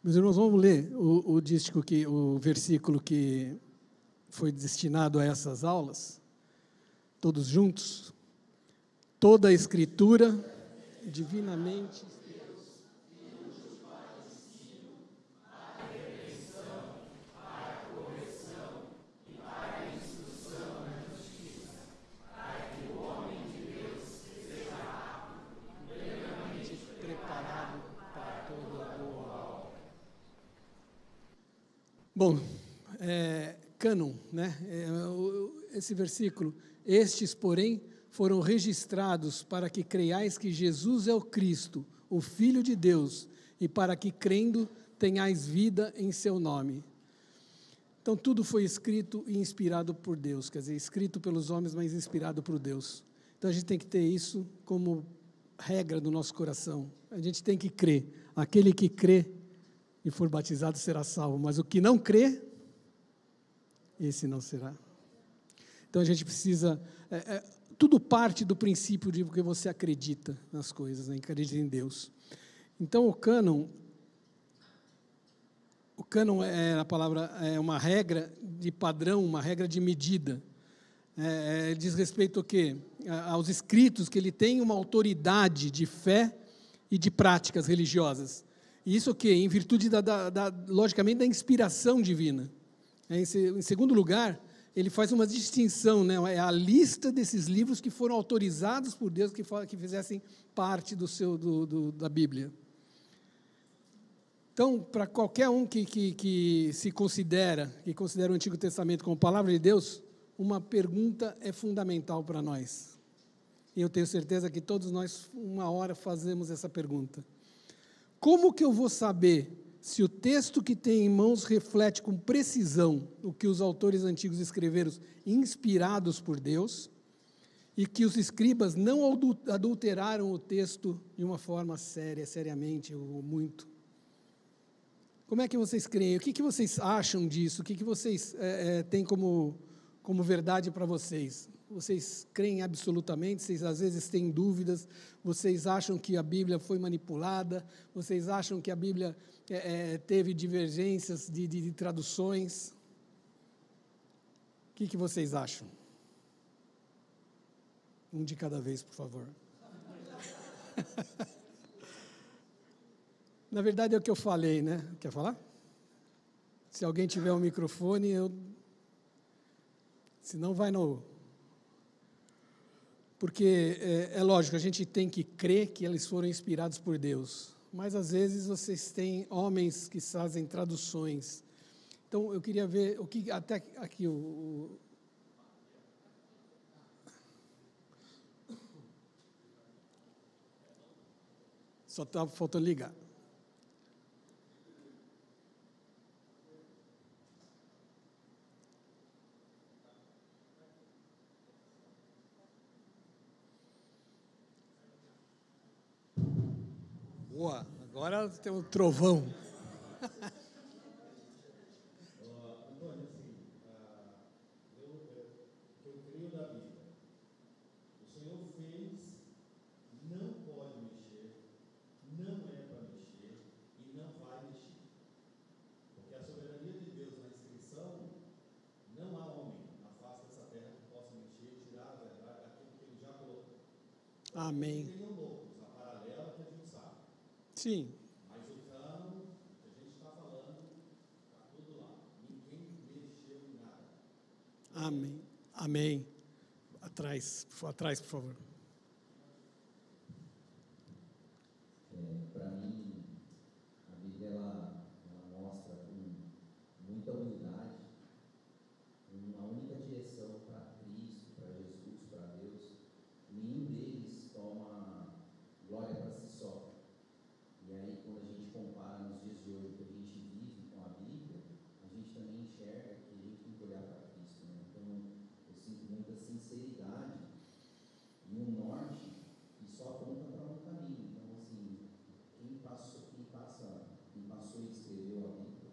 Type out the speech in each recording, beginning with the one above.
Meus irmãos, vamos ler o versículo que foi destinado a essas aulas, todos juntos. Toda a Escritura, divinamente. Preparado para toda boa obra. Bom, cânon, né? Esse versículo, estes, porém, foram registrados para que creiais que Jesus é o Cristo, o Filho de Deus, e para que, crendo, tenhais vida em seu nome. Então, tudo foi escrito e inspirado por Deus, quer dizer, escrito pelos homens, mas inspirado por Deus. Então, a gente tem que ter isso como regra do nosso coração. A gente tem que crer. Aquele que crê e for batizado será salvo, mas o que não crê, esse não será. Então, a gente precisa... tudo parte do princípio de que você acredita nas coisas, né? Acredita em Deus. Então, o cânon é uma regra de padrão, uma regra de medida. Diz respeito ao quê? Aos escritos, que ele tem uma autoridade de fé e de práticas religiosas. E isso o quê? Em virtude, logicamente, da inspiração divina. Em segundo lugar, ele faz uma distinção, né? É a lista desses livros que foram autorizados por Deus, que fizessem parte da Bíblia. Então, para qualquer um que considera o Antigo Testamento como palavra de Deus, uma pergunta é fundamental para nós. E eu tenho certeza que todos nós, uma hora, fazemos essa pergunta. Como que eu vou saber se o texto que tenho em mãos reflete com precisão o que os autores antigos escreveram, inspirados por Deus, e que os escribas não adulteraram o texto de uma forma seriamente ou muito? Como é que vocês creem? O que vocês acham disso? O que vocês têm como verdade para vocês? Vocês creem absolutamente? Vocês às vezes têm dúvidas? Vocês acham que a Bíblia foi manipulada? Vocês acham que a Bíblia teve divergências de traduções? O que vocês acham? Um de cada vez, por favor. Na verdade é o que eu falei, né? Quer falar? Se alguém tiver um microfone, senão vai no... Porque é lógico, a gente tem que crer que eles foram inspirados por Deus, mas às vezes vocês têm homens que fazem traduções. Então eu queria ver o que até aqui só está faltando ligar. Boa, agora tem um trovão. Antônio, assim, eu creio na Bíblia. O Senhor fez, não pode mexer, não é para mexer e não vai mexer. Porque a soberania de Deus na inscrição, não há homem na face dessa terra que possa mexer e tirar a verdade daquilo que ele já colocou. Amém. Tem loucos, a paralela que a gente sabe. Sim. Mas o cano que a gente está falando, está tudo lá. Ninguém mexeu em nada. Amém. Amém. Atrás, por favor. Para mim, a Bíblia ela mostra com muita humildade uma única direção para Cristo, para Jesus, para Deus. Nenhum deles toma glória para si só. E aí, quando a gente compara nos dias de hoje o que a gente vive com a Bíblia, a gente também enxerga que a gente tem que olhar para Cristo, né? Então, eu sinto muita sinceridade e um norte que só aponta para um caminho. Então, assim, quem passou e escreveu a Bíblia,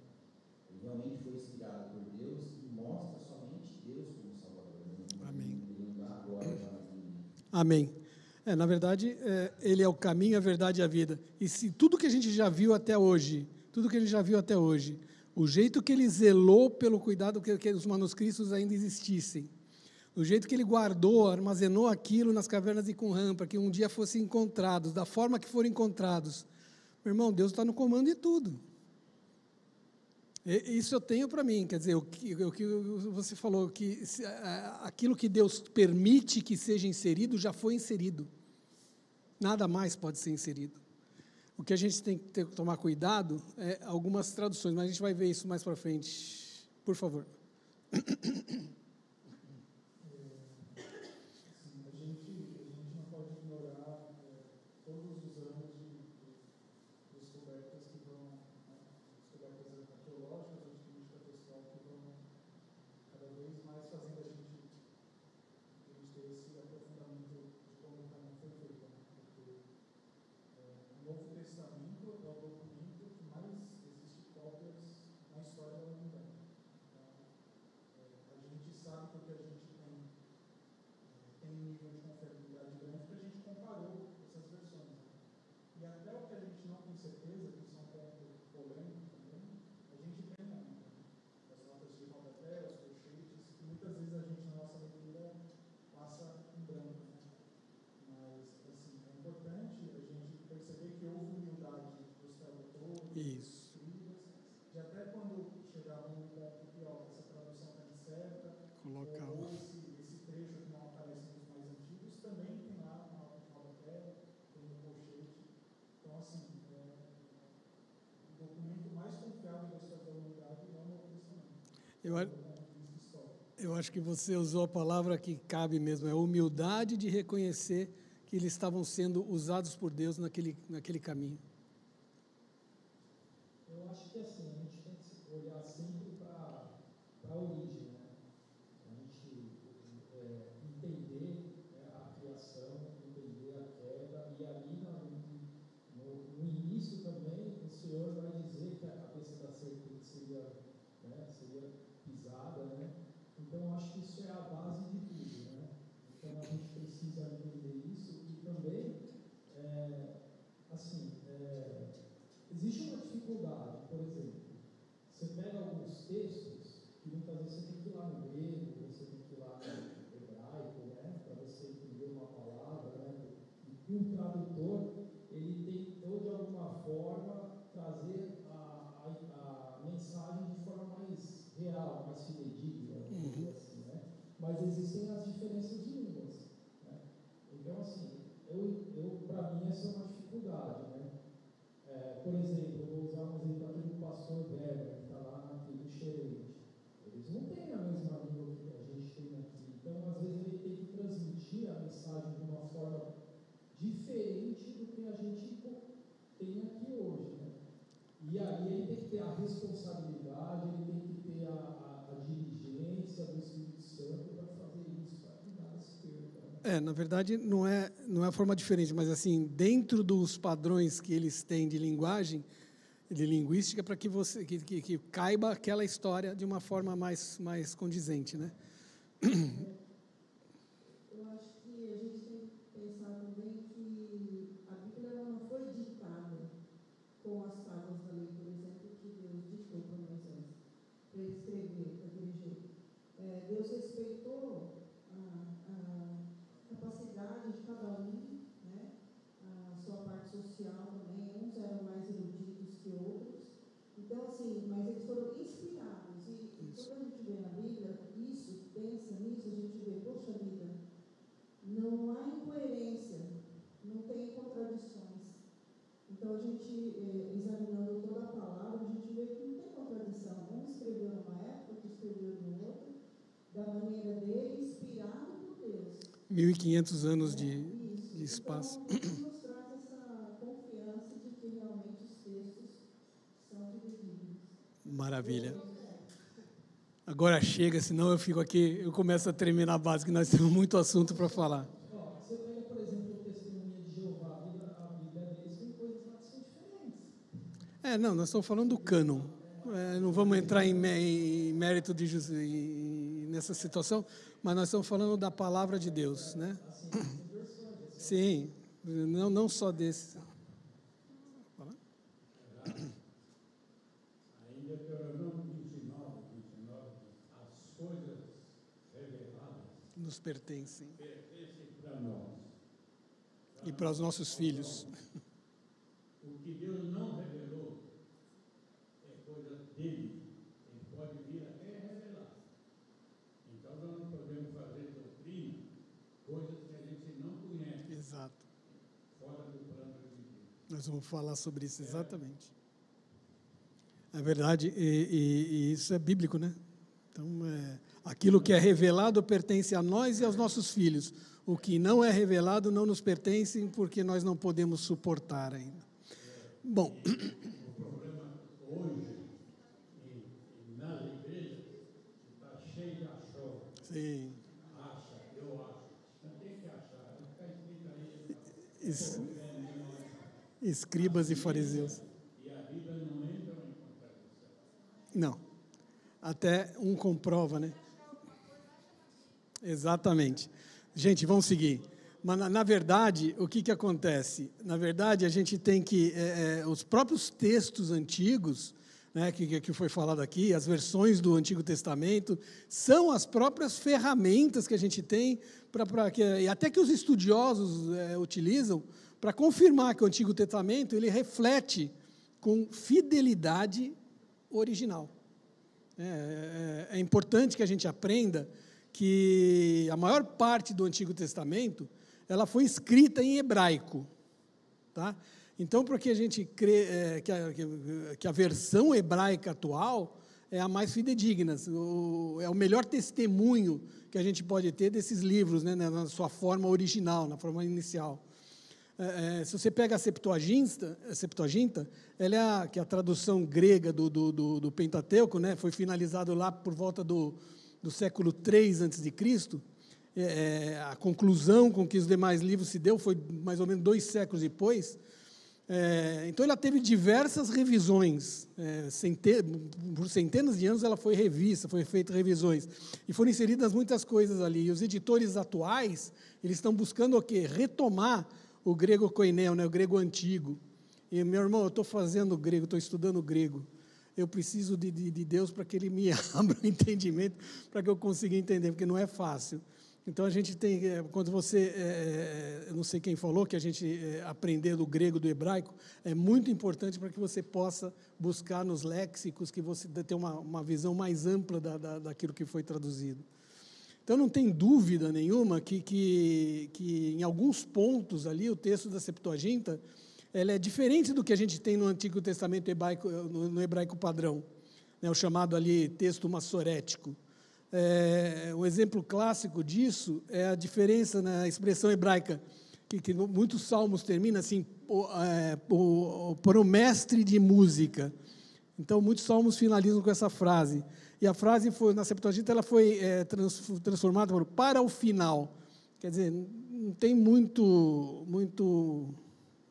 ele realmente foi inspirado por Deus e mostra somente Deus como Salvador. Amém. Ele não dá glória para ninguém. Amém. Na verdade, ele é o caminho, a verdade e a vida. E se tudo que a gente já viu até hoje tudo que a gente já viu até hoje, o jeito que ele zelou pelo cuidado que os manuscritos ainda existissem, o jeito que ele guardou, armazenou aquilo nas cavernas de Qumran, para que um dia fossem encontrados, da forma que foram encontrados. Meu irmão, Deus está no comando de tudo. Isso eu tenho para mim, quer dizer, o que você falou, que aquilo que Deus permite que seja inserido, já foi inserido. Nada mais pode ser inserido. O que a gente tem que tomar cuidado é algumas traduções, mas a gente vai ver isso mais para frente. Por favor. Isso. E até quando chegar num ponto que essa tradução está incerta, Colocar ou esse trecho que não aparece nos mais antigos, também tem lá uma rodapé, tem um colchete. Então, assim, o documento mais confiável da história da humanidade é o Novo Testamento. Eu acho que você usou a palavra que cabe mesmo, é humildade de reconhecer que eles estavam sendo usados por Deus naquele caminho. Eu acho que assim, a gente tem que olhar sempre para a origem, né? A gente entender a criação, entender a queda, e ali no início também o Senhor vai dizer que a cabeça da serpente seria pisada, né? Então eu acho que isso é a base de tudo, né? Então a gente precisa entender isso e também, existe uma dificuldade, por exemplo, você pega alguns textos que muitas vezes você tem que ir lá no grego, você tem que ir lá no hebraico, né, para você entender uma palavra, né, e um tradutor, ele tentou de alguma forma trazer a mensagem de forma mais real, mais fidedigna, vamos dizer assim, né, mas existem as diferenças de línguas, né, então assim, para mim essa é uma dificuldade, né. Por exemplo, eu vou usar um exemplo aqui do pastor Weber, que está lá na tribo Xerente. Eles não têm a mesma língua que a gente tem aqui. Então, às vezes, ele tem que transmitir a mensagem de uma forma diferente do que a gente tem aqui hoje. Né? E aí ele tem que ter a responsabilidade, ele tem que ter a diligência do Espírito Santo para fazer isso, para que nada se perca. Né? Na verdade, não é a forma diferente, mas assim, dentro dos padrões que eles têm de linguagem, de linguística, para que você que caiba aquela história de uma forma mais condizente, né? Eu acho que a gente tem que pensar também que a Bíblia ela não foi ditada com as tábuas da lei, por exemplo, que Deus ditou para Moisés, para ele escrever daquele jeito. Deus respeitou a capacidade de cada um, né? A sua parte social também, uns eram mais eruditos que outros. Então, assim, mas eles foram inspirados. E quando a gente vê na Bíblia isso, pensa nisso, a gente vê, poxa vida, não há incoerência, não tem contradições. Então, a gente, examinando toda a palavra, a gente vê que não tem contradição. Um escreveu numa época, outro escreveu no outro, da maneira dele, inspirado por Deus. 1.500 anos de espaço. Então, nos traz essa confiança de que realmente os textos são fidedignos. Maravilha. Agora chega, senão eu fico aqui, eu começo a terminar a base, que nós temos muito assunto para falar. Você pega, por exemplo, o testemunho de Jeová, a Bíblia deles tem coisas lá que são diferentes. Não, nós estamos falando do cânon. Não vamos entrar em mérito nessa situação, mas nós estamos falando da palavra de Deus, né? Sim, não só desse. nos pertencem. Pertencem para nós. E para os nossos filhos. O que Deus não revelou é coisa dele. Ele pode vir até revelar. Então nós não podemos fazer doutrina, coisas que a gente não conhece. Exato. Fora do plano de Deus. Nós vamos falar sobre isso exatamente. É verdade, e isso é bíblico, né? Então, aquilo que é revelado pertence a nós e aos nossos filhos. O que não é revelado não nos pertence porque nós não podemos suportar ainda. Bom. O problema hoje, nas igrejas, está cheio de achou. Sim. Acha, eu acho. Não tem que achar, não ficar escrito aí. Escribas e fariseus. E a Bíblia não entra em contradição. Não. Até um comprova, né? Exatamente. Gente, vamos seguir. Mas, na verdade, o que acontece? Na verdade, a gente tem que... os próprios textos antigos, né, que foi falado aqui, as versões do Antigo Testamento, são as próprias ferramentas que a gente tem, e até que os estudiosos utilizam, para confirmar que o Antigo Testamento ele reflete com fidelidade o original. É importante que a gente aprenda que a maior parte do Antigo Testamento ela foi escrita em hebraico, tá? Então, porque a gente crê que a versão hebraica atual é a mais fidedigna, é o melhor testemunho que a gente pode ter desses livros, né, na sua forma original, na forma inicial. Se você pega a Septuaginta, ela que é a tradução grega do Pentateuco, né, foi finalizado lá por volta do século III a.C., a conclusão com que os demais livros se deu foi mais ou menos 2 séculos depois. Então, ela teve diversas revisões, por centenas de anos ela foi revista, foi feita revisões, e foram inseridas muitas coisas ali. E os editores atuais, eles estão buscando o quê? Retomar o grego koineo, né, o grego antigo. E, meu irmão, eu estou fazendo grego, estou estudando grego. Eu preciso de Deus para que Ele me abra o entendimento, para que eu consiga entender, porque não é fácil. Então, a gente tem, quando você, eu não sei quem falou, que a gente aprender do grego, do hebraico, é muito importante para que você possa buscar nos léxicos, que você tenha uma visão mais ampla daquilo que foi traduzido. Então, não tem dúvida nenhuma que em alguns pontos ali, o texto da Septuaginta, ela é diferente do que a gente tem no Antigo Testamento hebraico, no hebraico padrão, né, o chamado ali texto massorético. Um exemplo clássico disso é a diferença na expressão hebraica, que muitos salmos terminam assim, por o mestre de música. Então, muitos salmos finalizam com essa frase. E a frase, na Septuaginta, ela foi transformada por para o final. Quer dizer, não tem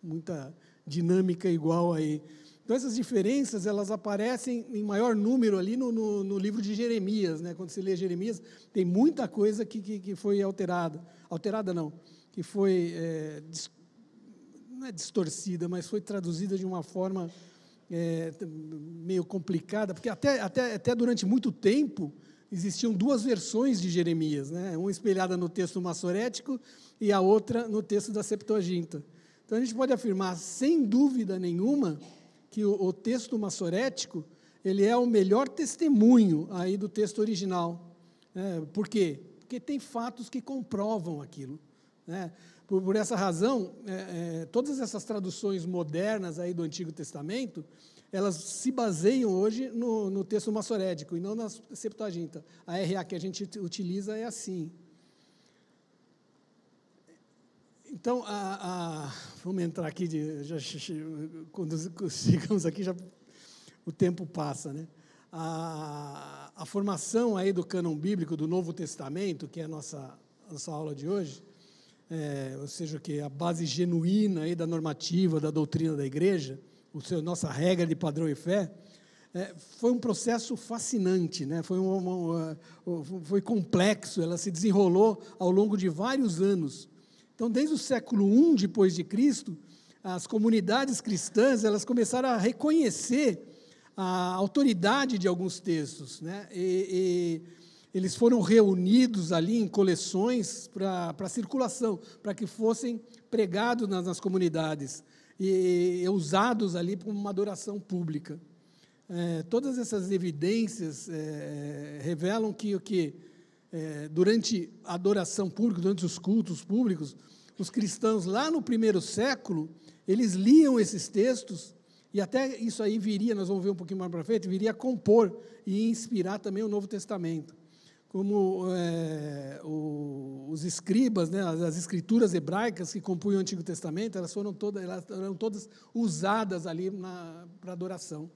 muita dinâmica igual aí. Então, essas diferenças, elas aparecem em maior número ali no livro de Jeremias, né? Quando você lê Jeremias, tem muita coisa que foi alterada. Alterada não, que foi, não é distorcida, mas foi traduzida de uma forma meio complicada, porque até durante muito tempo existiam 2 versões de Jeremias, né? Uma espelhada no texto massorético e a outra no texto da Septuaginta. Então, a gente pode afirmar, sem dúvida nenhuma, que o texto massorético ele é o melhor testemunho aí do texto original. Por quê? Porque tem fatos que comprovam aquilo, né? Por essa razão, todas essas traduções modernas aí do Antigo Testamento, elas se baseiam hoje no texto massorético e não na Septuaginta. A RA que a gente utiliza é assim. Então, vamos entrar aqui, quando chegamos aqui, o tempo passa, né? A formação aí do cânon bíblico do Novo Testamento, que é a nossa aula de hoje, ou seja, que é a base genuína aí da normativa, da doutrina da igreja, nossa regra de padrão e fé, foi um processo fascinante, né? Foi complexo, ela se desenrolou ao longo de vários anos. Então, desde o século I depois de Cristo, as comunidades cristãs elas começaram a reconhecer a autoridade de alguns textos, né? eles foram reunidos ali em coleções para circulação, para que fossem pregados nas comunidades e usados ali como uma adoração pública. Todas essas evidências revelam que durante a adoração pública, durante os cultos públicos, os cristãos lá no primeiro século, eles liam esses textos, e até isso aí viria, nós vamos ver um pouquinho mais para frente, viria a compor e inspirar também o Novo Testamento. Como os escribas, né, as escrituras hebraicas que compunham o Antigo Testamento, elas eram todas usadas ali para adoração.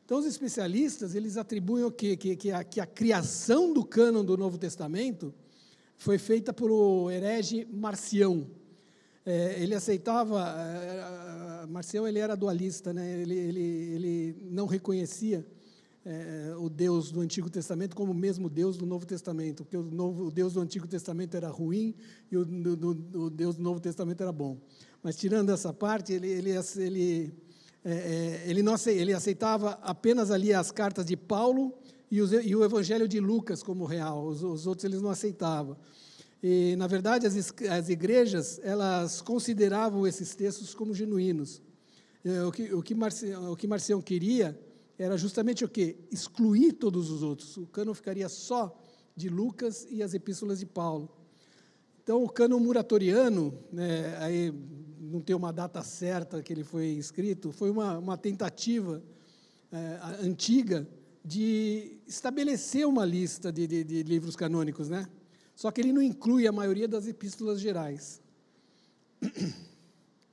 Então, os especialistas, eles atribuem o quê? Que a criação do cânon do Novo Testamento foi feita por o herege Marcião. Ele aceitava, Marcião ele era dualista, né? Ele não reconhecia o Deus do Antigo Testamento como o mesmo Deus do Novo Testamento, porque o Deus do Antigo Testamento era ruim e o Deus do Novo Testamento era bom. Mas, tirando essa parte, ele aceitava apenas ali as cartas de Paulo e o Evangelho de Lucas como real, os outros eles não aceitavam. E, na verdade, as igrejas, elas consideravam esses textos como genuínos. O que Marcião queria era justamente o quê? Excluir todos os outros. O cânon ficaria só de Lucas e as epístolas de Paulo. Então, o cânon muratoriano, né, aí não tem uma data certa que ele foi escrito, foi uma tentativa antiga de estabelecer uma lista de livros canônicos, né? Só que ele não inclui a maioria das epístolas gerais.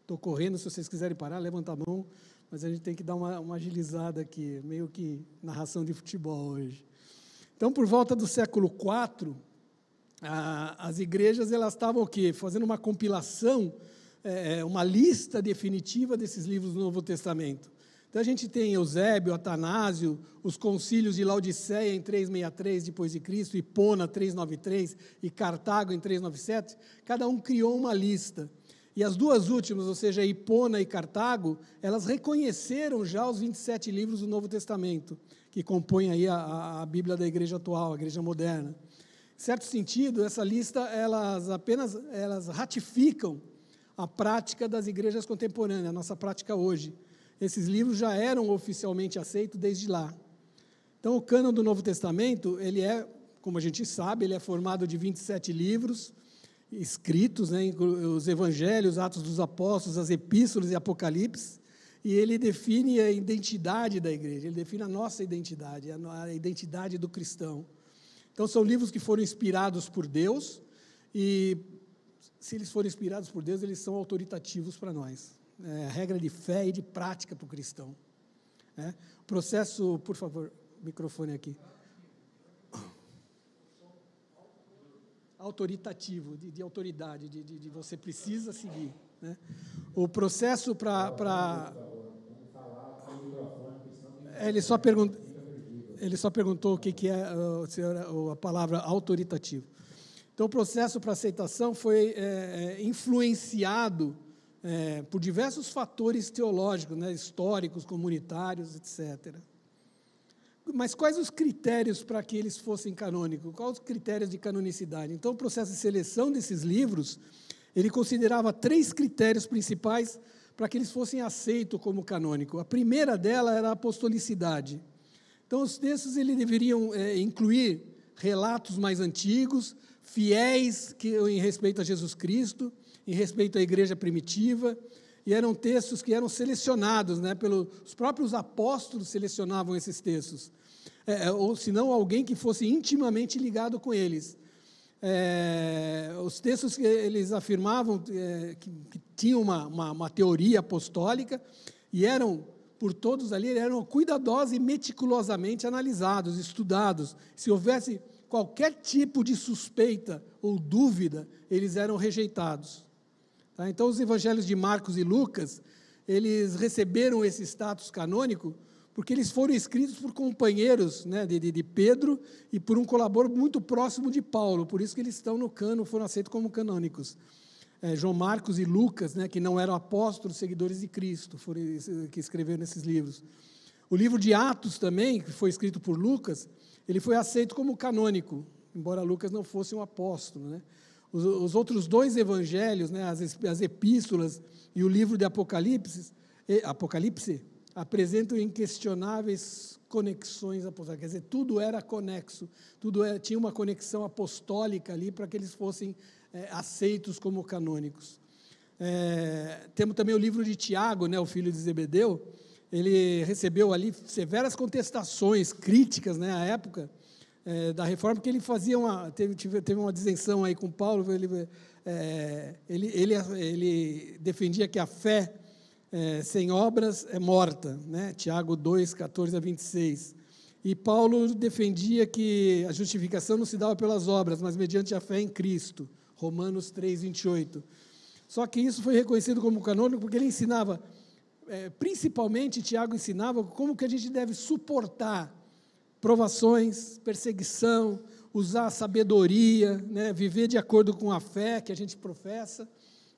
Estou correndo, se vocês quiserem parar, levanta a mão, mas a gente tem que dar uma agilizada aqui, meio que narração de futebol hoje. Então, por volta do século IV, as igrejas elas estavam o quê? Fazendo uma compilação, uma lista definitiva desses livros do Novo Testamento. Então, a gente tem Eusébio, Atanásio, os concílios de Laodiceia em 363 depois de Cristo, Hipona 393 e Cartago em 397, cada um criou uma lista. E as duas últimas, ou seja, Hipona e Cartago, elas reconheceram já os 27 livros do Novo Testamento, que compõem aí a Bíblia da igreja atual, a igreja moderna. Em certo sentido, essa lista, elas ratificam a prática das igrejas contemporâneas, a nossa prática hoje. Esses livros já eram oficialmente aceitos desde lá. Então, o cânon do Novo Testamento, ele como a gente sabe, ele é formado de 27 livros escritos, né, os evangelhos, Atos dos Apóstolos, as epístolas e Apocalipse, e ele define a identidade da igreja, ele define a nossa identidade, a identidade do cristão. Então, são livros que foram inspirados por Deus, e se eles forem inspirados por Deus, eles são autoritativos para nós. Regra de fé e de prática para o cristão. O processo, por favor, microfone aqui. Autoritativo, de autoridade, de você precisa seguir. Né? O processo para... Ele só perguntou o que é a palavra autoritativo. Então, o processo para aceitação foi influenciado por diversos fatores teológicos, né, históricos, comunitários, etc. Mas quais os critérios para que eles fossem canônicos? Quais os critérios de canonicidade? Então, o processo de seleção desses livros, ele considerava 3 critérios principais para que eles fossem aceitos como canônico. A primeira dela era a apostolicidade. Então, os textos eles deveriam incluir relatos mais antigos, fiéis em respeito a Jesus Cristo, em respeito à igreja primitiva, e eram textos que eram selecionados, né, os próprios apóstolos selecionavam esses textos, ou se não, alguém que fosse intimamente ligado com eles. Os textos que eles afirmavam que tinham uma teoria apostólica, e eram, por todos ali, eram cuidadosos e meticulosamente analisados, estudados. Se houvesse qualquer tipo de suspeita ou dúvida, eles eram rejeitados. Tá? Então, os evangelhos de Marcos e Lucas, eles receberam esse status canônico porque eles foram escritos por companheiros, né, de Pedro e por um colaborador muito próximo de Paulo, por isso que eles estão no cânon, foram aceitos como canônicos. João Marcos e Lucas, né, que não eram apóstolos, seguidores de Cristo, foram que escreveram esses livros. O livro de Atos também, que foi escrito por Lucas, ele foi aceito como canônico, embora Lucas não fosse um apóstolo, né? Os outros 2 evangelhos, né, as epístolas e o livro de Apocalipse apresentam inquestionáveis conexões apostólicas. Quer dizer, tudo era conexo, tinha uma conexão apostólica ali para que eles fossem aceitos como canônicos. Temos também o livro de Tiago, né, o filho de Zebedeu. Ele recebeu ali severas contestações, críticas, né, à época da reforma, porque ele fazia teve uma disenção aí com Paulo. Ele defendia que a fé sem obras é morta, né? Tiago 2, 14 a 26. E Paulo defendia que a justificação não se dava pelas obras, mas mediante a fé em Cristo, Romanos 3, 28. Só que isso foi reconhecido como canônico porque ele ensinava, principalmente Tiago ensinava como que a gente deve suportar provações, perseguição, usar a sabedoria, né? Viver de acordo com a fé que a gente professa.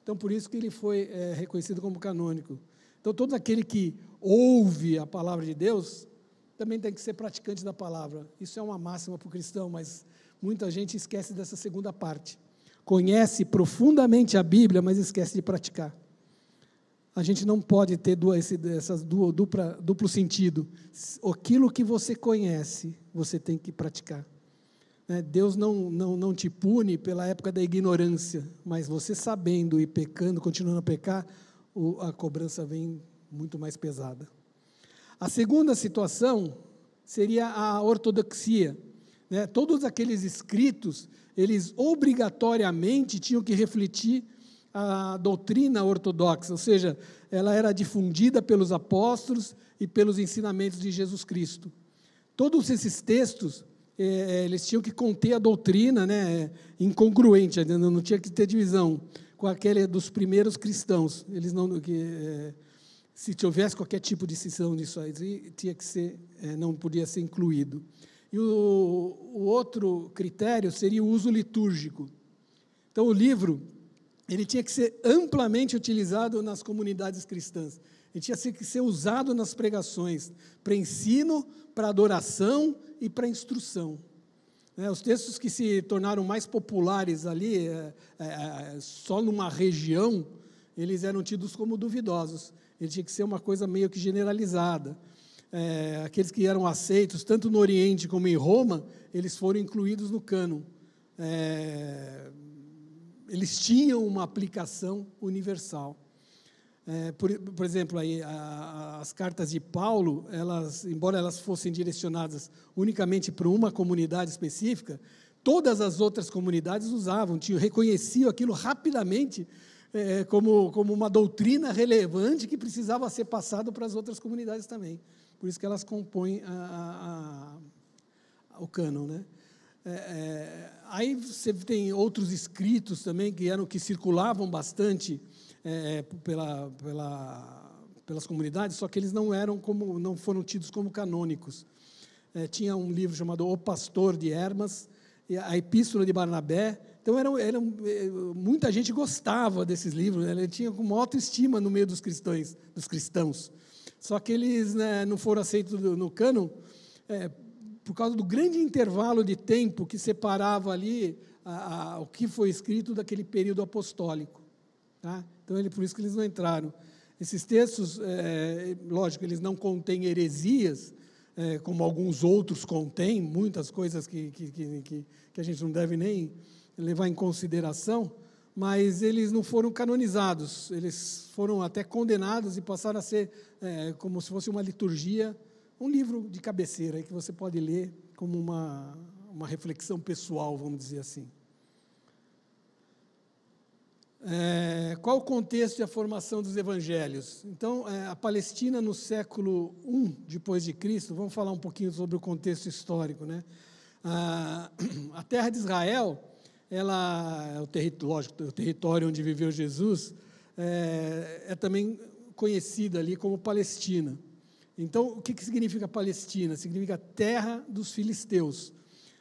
Então, por isso que ele foi reconhecido como canônico. Então, todo aquele que ouve a palavra de Deus, também tem que ser praticante da palavra. Isso é uma máxima para o cristão, mas muita gente esquece dessa segunda parte. Conhece profundamente a Bíblia, mas esquece de praticar. A gente não pode ter duplo sentido. Aquilo que você conhece, você tem que praticar. Deus não te pune pela época da ignorância, mas você sabendo e pecando, continuando a pecar, a cobrança vem muito mais pesada. A segunda situação seria a ortodoxia. Todos aqueles escritos, eles obrigatoriamente tinham que refletir a doutrina ortodoxa, ou seja, ela era difundida pelos apóstolos e pelos ensinamentos de Jesus Cristo. Todos esses textos, eles tinham que conter a doutrina, né, incongruente, não tinha que ter divisão com aquele dos primeiros cristãos. Eles se houvesse qualquer tipo de cisão nisso aí, tinha que ser, não podia ser incluído. E o outro critério seria o uso litúrgico. Então, o livro, ele tinha que ser amplamente utilizado nas comunidades cristãs. Ele tinha que ser usado nas pregações, para ensino, para adoração e para instrução. Os textos que se tornaram mais populares ali, só numa região, eles eram tidos como duvidosos. Ele tinha que ser uma coisa meio que generalizada. Aqueles que eram aceitos, tanto no Oriente como em Roma, eles foram incluídos no cânon. Eles tinham uma aplicação universal. Por exemplo, aí, as cartas de Paulo, embora elas fossem direcionadas unicamente para uma comunidade específica, todas as outras comunidades usavam, reconheciam aquilo rapidamente como uma doutrina relevante que precisava ser passado para as outras comunidades também. Por isso que elas compõem o cânon, né? Aí você tem outros escritos também que circulavam bastante pelas comunidades, só que eles não foram tidos como canônicos. Tinha um livro chamado O Pastor de Hermas, e a Epístola de Barnabé. Então muita gente gostava desses livros, né? Ele tinha uma autoestima no meio dos cristãos. Só que eles, né, não foram aceitos no cânon por causa do grande intervalo de tempo que separava ali o que foi escrito daquele período apostólico. Tá? Então, por isso que eles não entraram. Esses textos, lógico, eles não contêm heresias, como alguns outros contêm, muitas coisas que a gente não deve nem levar em consideração, mas eles não foram canonizados, eles foram até condenados e passaram a ser como se fosse uma liturgia, um livro de cabeceira aí que você pode ler como uma reflexão pessoal, vamos dizer assim. Qual o contexto e a formação dos evangelhos? Então, a Palestina no século I depois de Cristo, vamos falar um pouquinho sobre o contexto histórico, né? A terra de Israel, o território onde viveu Jesus, é também conhecida ali como Palestina. Então, o que significa Palestina? Significa terra dos filisteus.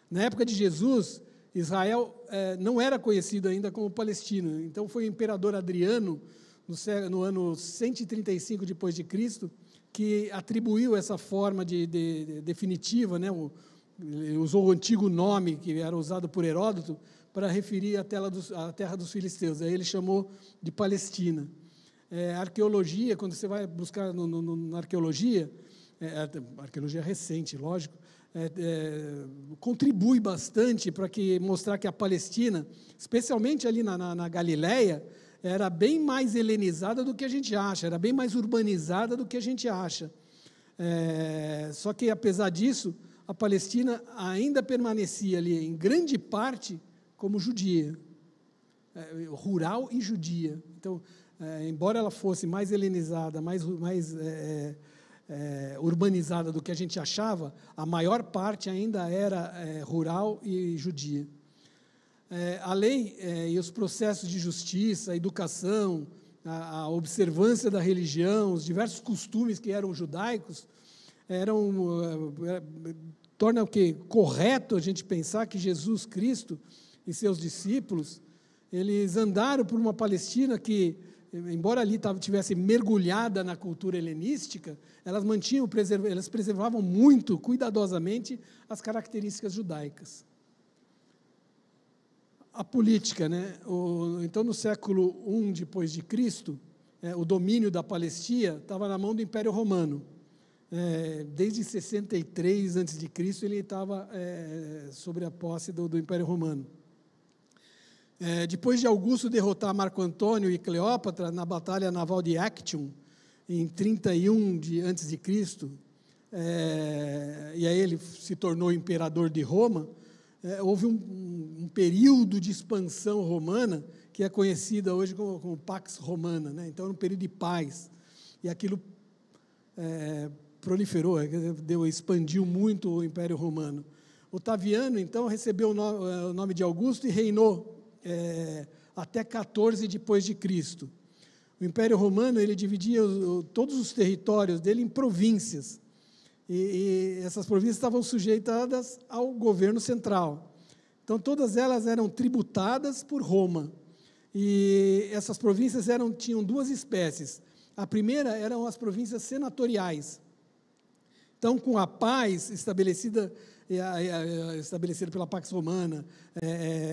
Na época de Jesus, Israel não era conhecido ainda como Palestina. Então, foi o imperador Adriano, no ano 135 depois de Cristo, que atribuiu essa forma definitiva, né, ele usou o antigo nome que era usado por Heródoto para referir a terra dos filisteus. Aí ele chamou de Palestina. Arqueologia, quando você vai buscar na arqueologia, arqueologia recente, lógico, contribui bastante para mostrar que a Palestina, especialmente ali na Galileia, era bem mais helenizada do que a gente acha, era bem mais urbanizada do que a gente acha. Só que, apesar disso, a Palestina ainda permanecia ali, em grande parte, como judia, rural e judia. Então, embora ela fosse mais helenizada, mais urbanizada do que a gente achava, a maior parte ainda era rural e judia. A lei e os processos de justiça, a educação, a observância da religião, os diversos costumes que eram judaicos, torna o quê? Correto a gente pensar que Jesus Cristo e seus discípulos, eles andaram por uma Palestina que, embora ali tivesse mergulhada na cultura helenística, elas preservavam muito, cuidadosamente, as características judaicas. A política, né? Então, no século I depois de Cristo, o domínio da Palestina estava na mão do Império Romano. Desde 63 a.C., ele estava sobre a posse do Império Romano. Depois de Augusto derrotar Marco Antônio e Cleópatra na Batalha Naval de Actium, em 31 a.C., e aí ele se tornou imperador de Roma, houve um período de expansão romana, que é conhecida hoje como Pax Romana, né? Então, era um período de paz, e aquilo proliferou, expandiu muito o Império Romano. Otaviano, então, recebeu o nome de Augusto e reinou até 14 depois de Cristo. O Império Romano, ele dividia todos os territórios dele em províncias, e essas províncias estavam sujeitadas ao governo central. Então, todas elas eram tributadas por Roma, e essas províncias tinham duas espécies. A primeira eram as províncias senatoriais. Então, com a paz estabelecida pela Pax Romana,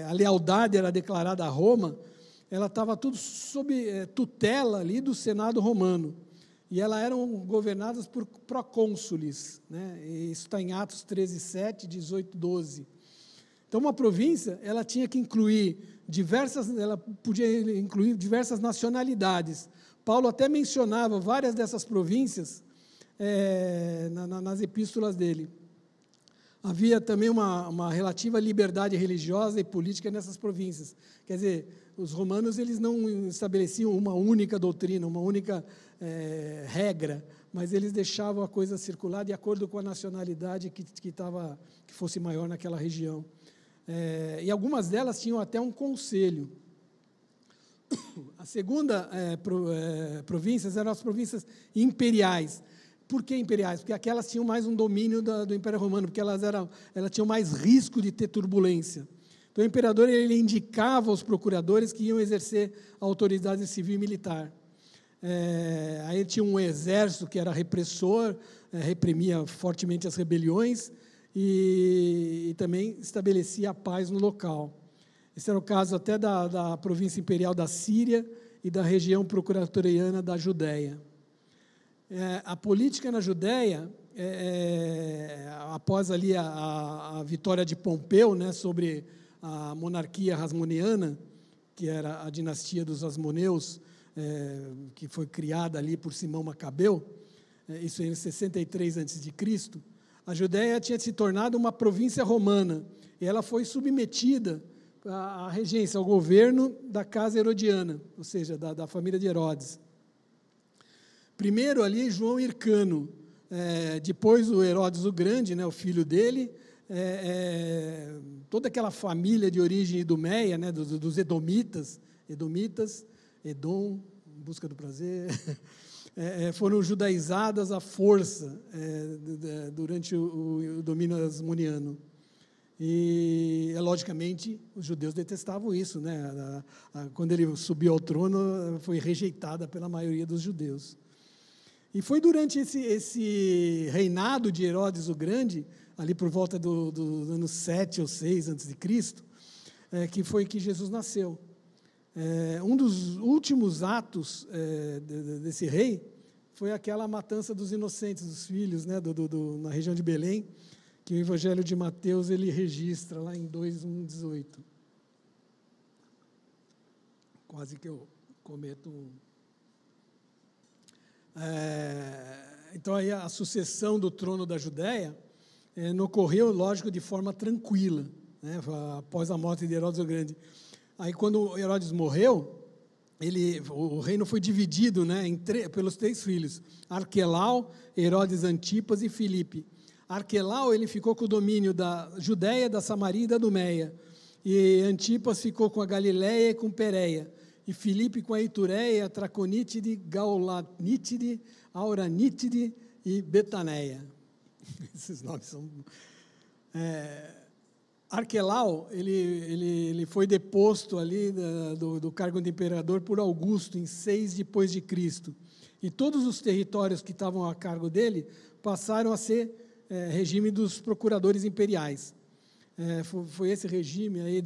a lealdade era declarada a Roma, ela estava tudo sob tutela ali do Senado romano, e elas eram governadas por procônsules, né? E isso está em Atos 13:7, 18:12. Então, uma província, ela tinha que incluir ela podia incluir diversas nacionalidades. Paulo até mencionava várias dessas províncias nas epístolas dele. Havia também uma relativa liberdade religiosa e política nessas províncias. Quer dizer, os romanos, eles não estabeleciam uma única doutrina, uma única regra, mas eles deixavam a coisa circular de acordo com a nacionalidade que fosse maior naquela região. E algumas delas tinham até um conselho. A segunda províncias eram as províncias imperiais. Por que imperiais? Porque aquelas tinham mais um domínio do Império Romano, porque elas tinham mais risco de ter turbulência. Então, o imperador, ele indicava aos procuradores que iam exercer a autoridade civil e militar. Aí tinha um exército que era repressor, reprimia fortemente as rebeliões e também estabelecia a paz no local. Esse era o caso até da província imperial da Síria e da região procuratoriana da Judéia. A política na Judéia, após ali a vitória de Pompeu, né, sobre a monarquia hasmoniana, que era a dinastia dos Asmoneus, que foi criada ali por Simão Macabeu, isso em 63 a.C., a Judéia tinha se tornado uma província romana, e ela foi submetida à regência, ao governo da casa herodiana, ou seja, da família de Herodes. Primeiro ali, João Hircano, depois o Herodes o Grande, né, o filho dele, toda aquela família de origem idumeia, né, dos Edomitas, Edom, em busca do prazer, foram judaizadas à força durante o domínio asmoniano. E, logicamente, os judeus detestavam isso, né? Quando ele subiu ao trono, foi rejeitada pela maioria dos judeus. E foi durante esse reinado de Herodes o Grande, ali por volta do ano 7 ou 6 a.C., que foi que Jesus nasceu. Um dos últimos atos desse rei foi aquela matança dos inocentes, dos filhos, né, na região de Belém, que o Evangelho de Mateus ele registra lá em 2:1-18. Quase que eu cometo Então, aí a sucessão do trono da Judéia não ocorreu, lógico, de forma tranquila, né, após a morte de Herodes o Grande. Aí, quando Herodes morreu, o reino foi dividido, né, pelos 3 filhos, Arquelau, Herodes Antipas e Filipe. Arquelau ele ficou com o domínio da Judéia, da Samaria e da Idumeia, e Antipas ficou com a Galiléia e com Pérea, e Filipe com a Itureia, Traconítide, Gaulanítide, Auranítide e Betaneia. Esses nomes são... Arquelau, ele foi deposto ali do cargo de imperador por Augusto, em 6 depois de Cristo. E todos os territórios que estavam a cargo dele passaram a ser regime dos procuradores imperiais. Foi esse regime aí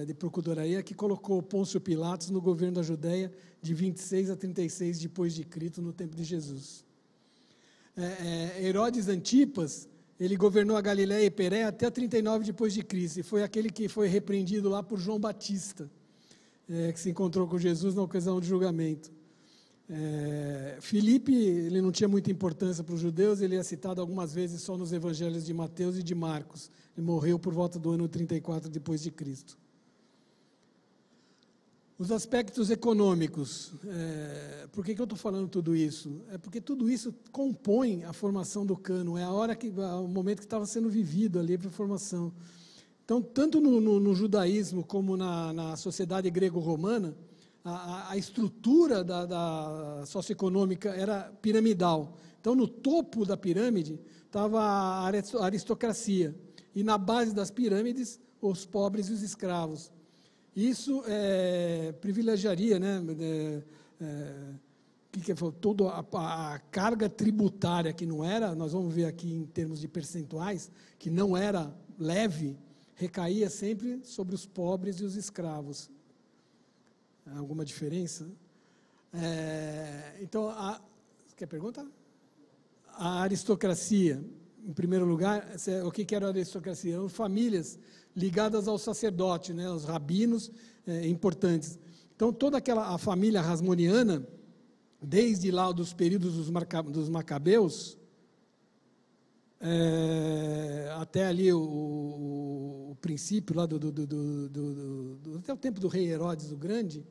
de procuradoria que colocou Pôncio Pilatos no governo da Judéia de 26 a 36 depois de Cristo, no tempo de Jesus. Herodes Antipas, ele governou a Galiléia e Pérea até 39 depois de Cristo, e foi aquele que foi repreendido lá por João Batista, que se encontrou com Jesus na ocasião do julgamento. Filipe, ele não tinha muita importância para os judeus, ele é citado algumas vezes só nos evangelhos de Mateus e de Marcos. Ele morreu por volta do ano 34 depois de Cristo. Os aspectos econômicos, por que eu estou falando tudo isso? É porque tudo isso compõe a formação do cânon, o momento que estava sendo vivido ali para a formação. Então, tanto no judaísmo como na sociedade grego-romana, a estrutura da socioeconômica era piramidal. Então, no topo da pirâmide estava a aristocracia, e na base das pirâmides, os pobres e os escravos. Isso privilegiaria, né, toda a carga tributária, que não era, nós vamos ver aqui em termos de percentuais, que não era leve, recaía sempre sobre os pobres e os escravos. Alguma diferença? Então, quer perguntar? A aristocracia, em primeiro lugar, o que era a aristocracia? Eram famílias ligadas ao sacerdote, né, aos rabinos importantes. Então, toda a família rasmoniana, desde lá dos períodos dos Macabeus, até ali o princípio lá até o tempo do rei Herodes o Grande,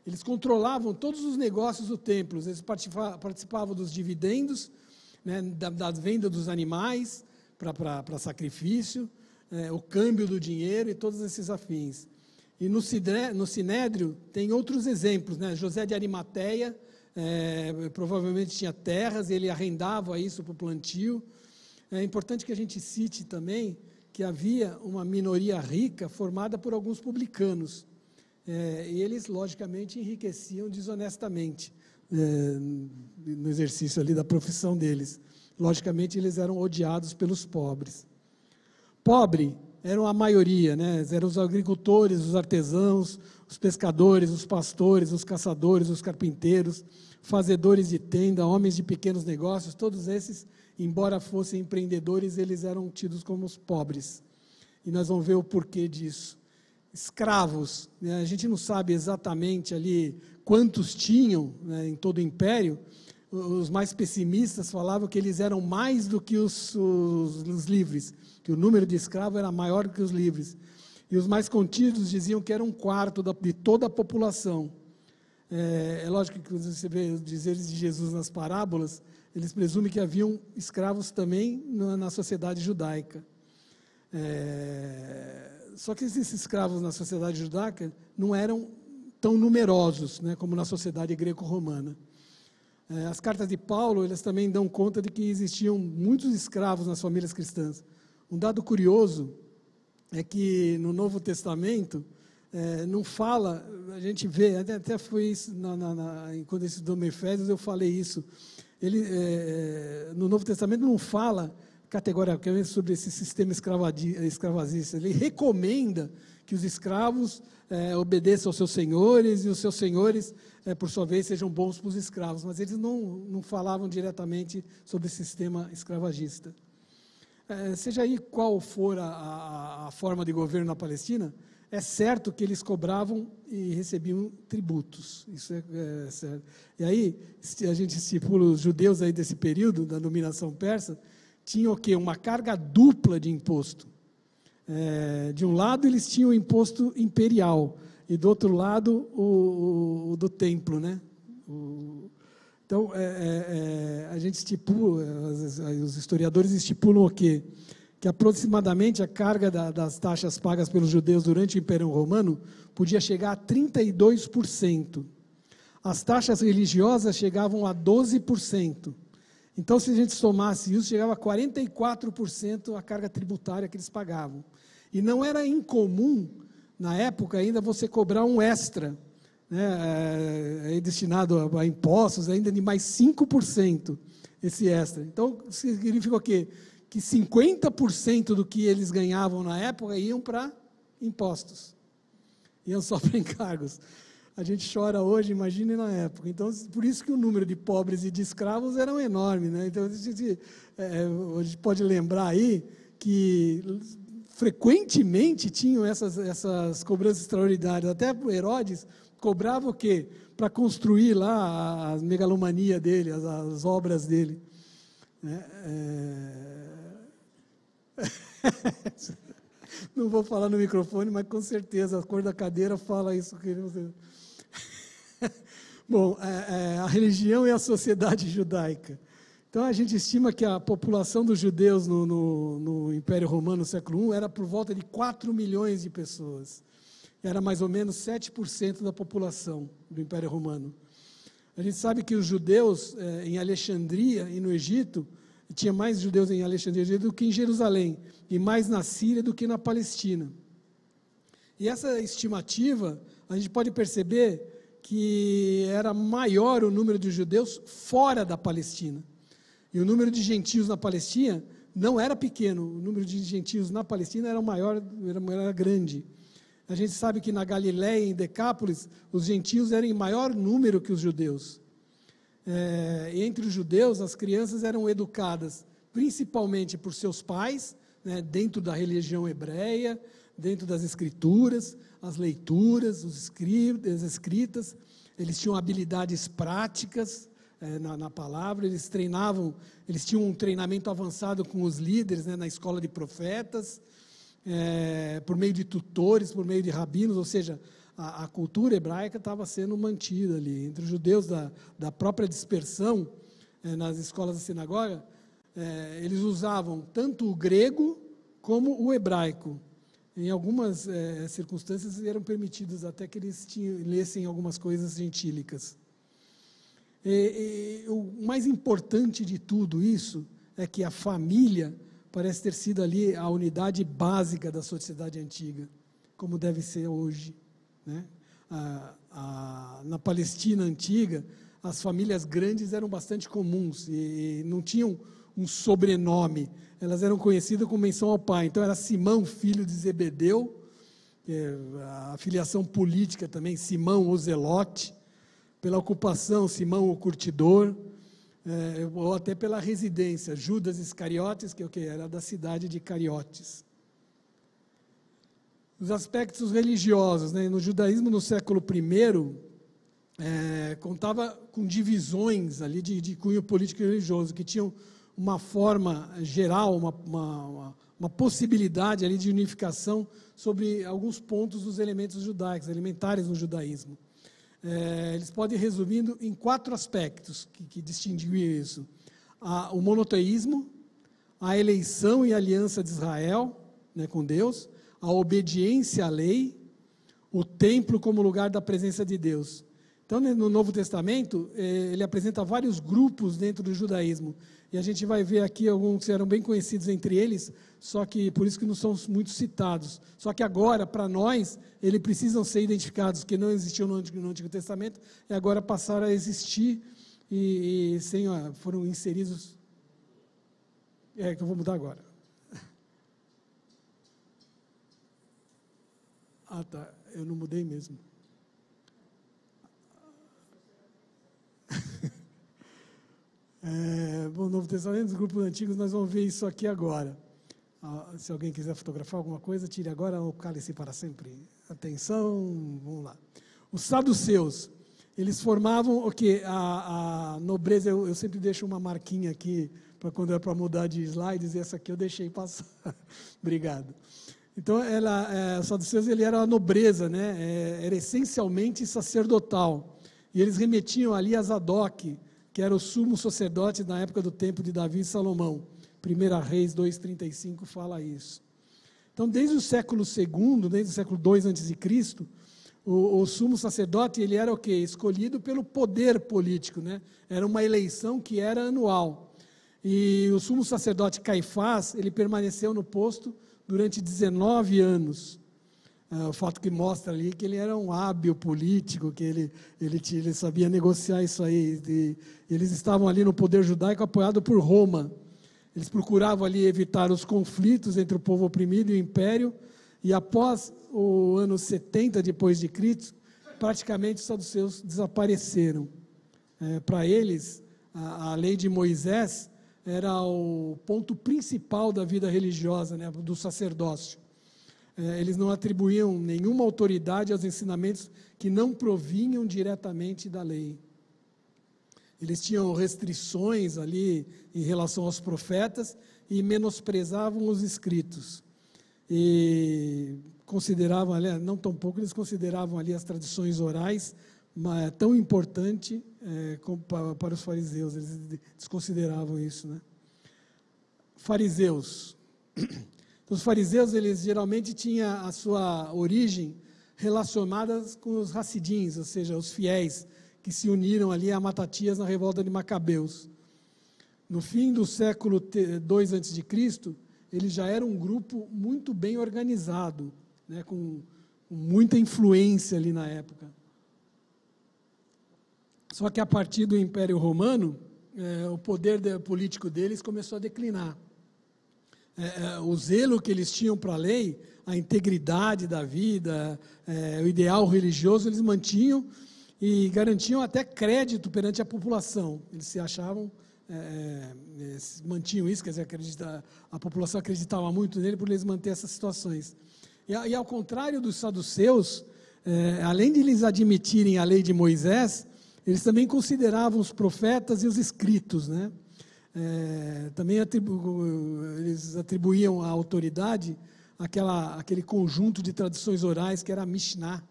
eles controlavam todos os negócios do templo, eles participavam dos dividendos, né, da venda dos animais para sacrifício, o câmbio do dinheiro e todos esses afins. E no Sinédrio tem outros exemplos, né? José de Arimateia provavelmente tinha terras, ele arrendava isso para o plantio. É importante que a gente cite também que havia uma minoria rica formada por alguns publicanos, e eles, logicamente, enriqueciam desonestamente no exercício ali da profissão deles. Logicamente, eles eram odiados pelos pobres. Pobre eram a maioria, né? Eram os agricultores, os artesãos, os pescadores, os pastores, os caçadores, os carpinteiros, fazedores de tenda, homens de pequenos negócios, todos esses, embora fossem empreendedores, eles eram tidos como os pobres. E nós vamos ver o porquê disso. Escravos, né? A gente não sabe exatamente ali quantos tinham, né, em todo o império. Os mais pessimistas falavam que eles eram mais do que os livres, que o número de escravos era maior do que os livres. E os mais contidos diziam que era 1/4 de toda a população. É lógico que quando você vê os dizeres de Jesus nas parábolas, eles presumem que haviam escravos também na sociedade judaica. Só que esses escravos na sociedade judaica não eram tão numerosos, né, como na sociedade greco-romana. As cartas de Paulo, elas também dão conta de que existiam muitos escravos nas famílias cristãs. Um dado curioso é que no Novo Testamento não fala, a gente vê, até foi isso, quando eu estudou Efésios, eu falei isso, no Novo Testamento não fala categoricamente sobre esse sistema escravagista. Ele recomenda que os escravos obedeçam aos seus senhores e os seus senhores, por sua vez, sejam bons para os escravos. Mas eles não falavam diretamente sobre o sistema escravagista. Seja aí qual for a forma de governo na Palestina, é certo que eles cobravam e recebiam tributos. Isso é certo. E aí, a gente estipula os judeus aí desse período, da dominação persa, tinham o quê? Uma carga dupla de imposto. De um lado, eles tinham o imposto imperial, e do outro lado, o do templo, né? Então, a gente estipula, os historiadores estipulam o quê? Que aproximadamente a carga das taxas pagas pelos judeus durante o Império Romano podia chegar a 32%. As taxas religiosas chegavam a 12%. Então, se a gente somasse isso, chegava a 44% a carga tributária que eles pagavam. E não era incomum, na época ainda, você cobrar um extra, né, destinado a impostos, ainda de mais 5%, esse extra. Então, significa o quê? Que 50% do que eles ganhavam na época iam para impostos, iam só para encargos. A gente chora hoje, imagine na época. Então, por isso que o número de pobres e de escravos era enorme, né? Então, a gente pode lembrar aí que frequentemente tinham essas cobranças extraordinárias. Até Herodes cobrava o quê? Para construir lá a megalomania dele, as obras dele. Não vou falar no microfone, mas com certeza a cor da cadeira fala isso. Bom, a religião e a sociedade judaica. Então, a gente estima que a população dos judeus no Império Romano, no século I, era por volta de 4 milhões de pessoas. Era mais ou menos 7% da população do Império Romano. A gente sabe que os judeus em Alexandria e no Egito, tinha mais judeus em Alexandria do que em Jerusalém, e mais na Síria do que na Palestina. E essa estimativa, a gente pode perceber que era maior o número de judeus fora da Palestina. E o número de gentios na Palestina não era pequeno, o número de gentios na Palestina era maior, era grande. A gente sabe que na Galiléia, em Decápolis, os gentios eram em maior número que os judeus. Entre os judeus, as crianças eram educadas principalmente por seus pais, né, dentro da religião hebreia, dentro das escrituras, as leituras, as escritas. Eles tinham habilidades práticas na palavra, eles tinham um treinamento avançado com os líderes, né, na escola de profetas, por meio de tutores, por meio de rabinos, ou seja, a cultura hebraica estava sendo mantida ali. Entre os judeus da própria dispersão, nas escolas da sinagoga, eles usavam tanto o grego como o hebraico. Em algumas circunstâncias eram permitidos até que eles lessem algumas coisas gentílicas. O mais importante de tudo isso é que a família parece ter sido ali a unidade básica da sociedade antiga, como deve ser hoje, né? Na Palestina antiga, as famílias grandes eram bastante comuns e não tinham um sobrenome, elas eram conhecidas com menção ao pai. Então era Simão, filho de Zebedeu, a filiação política também, Simão o Zelote, pela ocupação, Simão o Curtidor, ou até pela residência, Judas Iscariotes, que era da cidade de Cariotes. Os aspectos religiosos, né? No judaísmo no século I, contava com divisões ali de cunho político e religioso, que tinham uma forma geral, uma possibilidade ali de unificação sobre alguns pontos dos elementos judaicos, elementares no judaísmo. Eles podem ir resumindo em 4 aspectos que distinguiam isso: o monoteísmo, a eleição e aliança de Israel, né, com Deus, a obediência à lei, o templo como lugar da presença de Deus. Então, no Novo Testamento, ele apresenta vários grupos dentro do judaísmo, e a gente vai ver aqui alguns que eram bem conhecidos entre eles, só que por isso que não são muito citados. Só que agora, para nós, eles precisam ser identificados, que não existiam no Antigo Testamento, e agora passaram a existir e foram inseridos... que eu vou mudar agora. Ah, tá, eu não mudei mesmo. Bom, Novo Testamento, os grupos antigos, nós vamos ver isso aqui agora. Se alguém quiser fotografar alguma coisa, tire agora ou cale-se para sempre. Atenção, vamos lá. Os saduceus, eles formavam o quê? A nobreza, eu sempre deixo uma marquinha aqui, para quando é para mudar de slides, e essa aqui eu deixei passar. Obrigado. Então, os saduceus, ele era a nobreza, né? Era essencialmente sacerdotal. E eles remetiam ali a Zadok, que era o sumo sacerdote na época do tempo de Davi e Salomão. 1 Reis 2,35 fala isso. Então, desde o século II, desde o século II a.C., o sumo sacerdote, ele era o quê? Escolhido pelo poder político, né? Era uma eleição que era anual. E o sumo sacerdote Caifás, ele permaneceu no posto durante 19 anos. O fato que mostra ali que ele era um hábil político, que ele sabia negociar isso aí. Eles estavam ali no poder judaico apoiado por Roma. Eles procuravam ali evitar os conflitos entre o povo oprimido e o império, e após o ano 70 depois de Cristo, praticamente os saduceus desapareceram. Para eles, a lei de Moisés era o ponto principal da vida religiosa, né, do sacerdócio. Eles não atribuíam nenhuma autoridade aos ensinamentos que não provinham diretamente da lei. Eles tinham restrições ali em relação aos profetas e menosprezavam os escritos. E consideravam, aliás, não tão pouco, eles consideravam ali as tradições orais tão importante para os fariseus. Eles desconsideravam isso, né? Fariseus. Então, os fariseus, eles geralmente tinham a sua origem relacionada com os Hassidins, ou seja, os fiéis, que se uniram ali a Matatias na revolta de Macabeus. No fim do século II a.C., ele já era um grupo muito bem organizado, né, com muita influência ali na época. Só que a partir do Império Romano, o poder político deles começou a declinar. O zelo que eles tinham para a lei, a integridade da vida, o ideal religioso, eles mantinham e garantiam até crédito perante a população. Eles se achavam, mantinham isso, quer dizer, a população acreditava muito nele por eles manter essas situações. E ao contrário dos saduceus, além de eles admitirem a lei de Moisés, eles também consideravam os profetas e os escritos, né? Também eles atribuíam à autoridade aquele conjunto de tradições orais que era a Mishnah.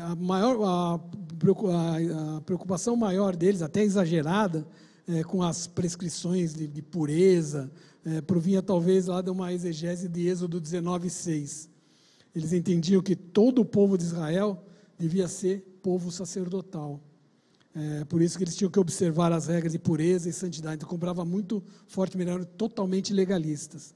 A preocupação maior deles, até exagerada, com as prescrições de pureza, provinha talvez lá de uma exegese de Êxodo 19:6. Eles entendiam que todo o povo de Israel devia ser povo sacerdotal. Por isso que eles tinham que observar as regras de pureza e santidade. Então, comprava muito forte, eram totalmente legalistas.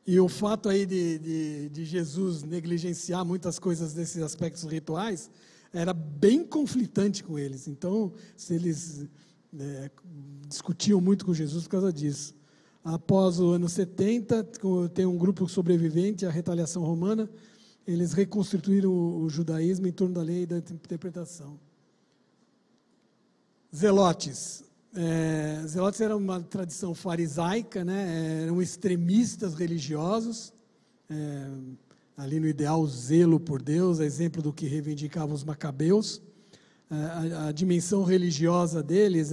E o fato aí de Jesus negligenciar muitas coisas desses aspectos rituais era bem conflitante com eles. Então, eles discutiam muito com Jesus por causa disso. Após o ano 70, tem um grupo sobrevivente à retaliação romana, eles reconstituíram o judaísmo em torno da lei e da interpretação. Zelotes. Zelotes era uma tradição farisaica, né? Eram extremistas religiosos, ali no ideal zelo por Deus, a exemplo do que reivindicavam os macabeus. A dimensão religiosa deles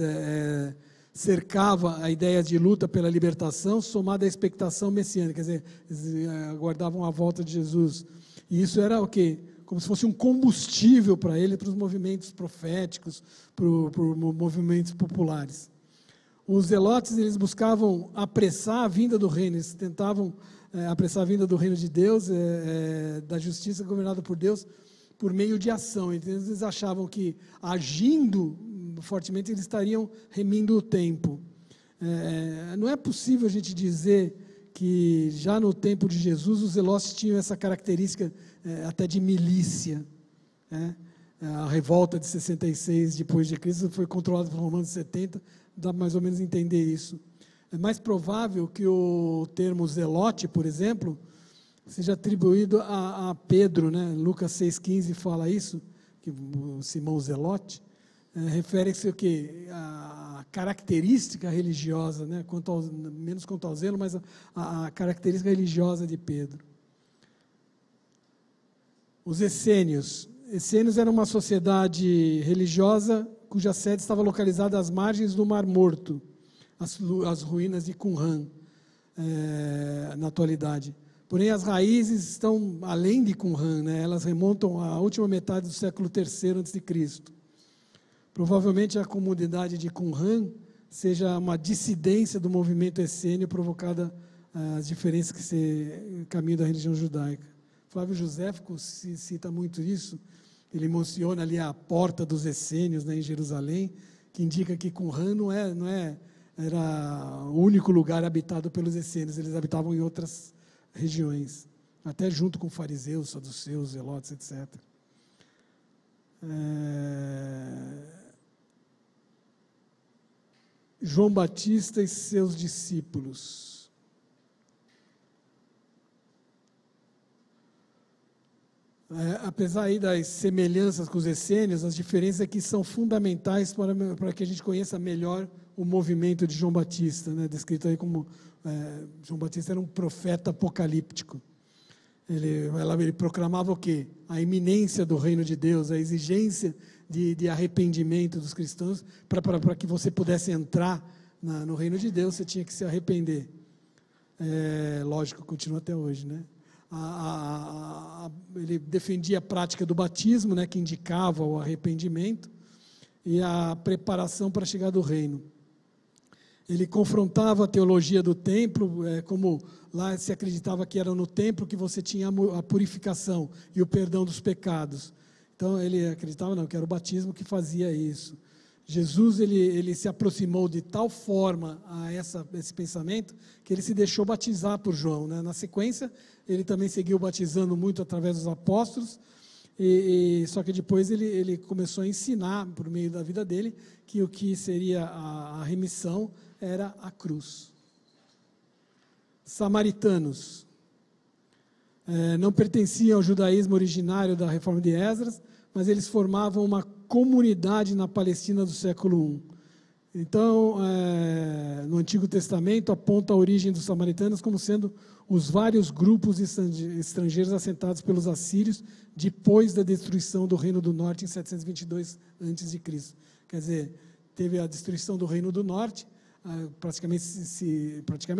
cercava a ideia de luta pela libertação, somada à expectação messiânica, quer dizer, eles aguardavam a volta de Jesus. E isso era o quê? Como se fosse um combustível para ele, para os movimentos proféticos, para os movimentos populares. Os zelotes, eles buscavam apressar a vinda do reino, eles tentavam apressar a vinda do reino de Deus, da justiça governada por Deus, por meio de ação. Então, eles achavam que, agindo fortemente, eles estariam remindo o tempo. Não é possível a gente dizer que já no tempo de Jesus os zelotes tinham essa característica até de milícia, a revolta de 66 depois de Cristo foi controlada por Romanos 70, dá mais ou menos a entender isso. É mais provável que o termo zelote, por exemplo, seja atribuído a Pedro, né? Lucas 6,15 fala isso, que o Simão Zelote, refere-se ao quê? A característica religiosa, né? Menos quanto ao zelo, mas a característica religiosa de Pedro. Os essênios. Essênios era uma sociedade religiosa cuja sede estava localizada às margens do Mar Morto, as ruínas de Qumran, na atualidade. Porém, as raízes estão além de Qumran, né? Elas remontam à última metade do século III a.C. Provavelmente a comunidade de Qumran seja uma dissidência do movimento essênio provocada as diferenças que se caminham da religião judaica. Flávio Joséfico cita muito isso. Ele menciona ali a porta dos essênios, né, em Jerusalém, que indica que Qumran não era o único lugar habitado pelos essênios, eles habitavam em outras regiões, até junto com fariseus, saduceus, zelotes, etc. João Batista e seus discípulos. Apesar aí das semelhanças com os essênios, as diferenças aqui são fundamentais para que a gente conheça melhor o movimento de João Batista, né? Descrito aí como João Batista era um profeta apocalíptico. Ele proclamava o quê? A iminência do reino de Deus, a exigência de arrependimento dos cristãos. Para que você pudesse entrar no reino de Deus, você tinha que se arrepender. Lógico, continua até hoje, né? Ele defendia a prática do batismo, né, que indicava o arrependimento, e a preparação para a chegada do reino. Ele confrontava a teologia do templo, como lá se acreditava que era no templo que você tinha a purificação e o perdão dos pecados. Então ele acreditava que era o batismo que fazia isso. Jesus ele se aproximou de tal forma a esse pensamento que ele se deixou batizar por João, né? Na sequência, ele também seguiu batizando muito através dos apóstolos, só que depois ele começou a ensinar, por meio da vida dele, que o que seria a remissão era a cruz. Samaritanos. Não pertenciam ao judaísmo originário da reforma de Esdras, mas eles formavam uma comunidade na Palestina do século I. Então, no Antigo Testamento, aponta a origem dos samaritanos como sendo os vários grupos estrangeiros assentados pelos assírios depois da destruição do Reino do Norte em 722 a.C. Quer dizer, teve a destruição do Reino do Norte, praticamente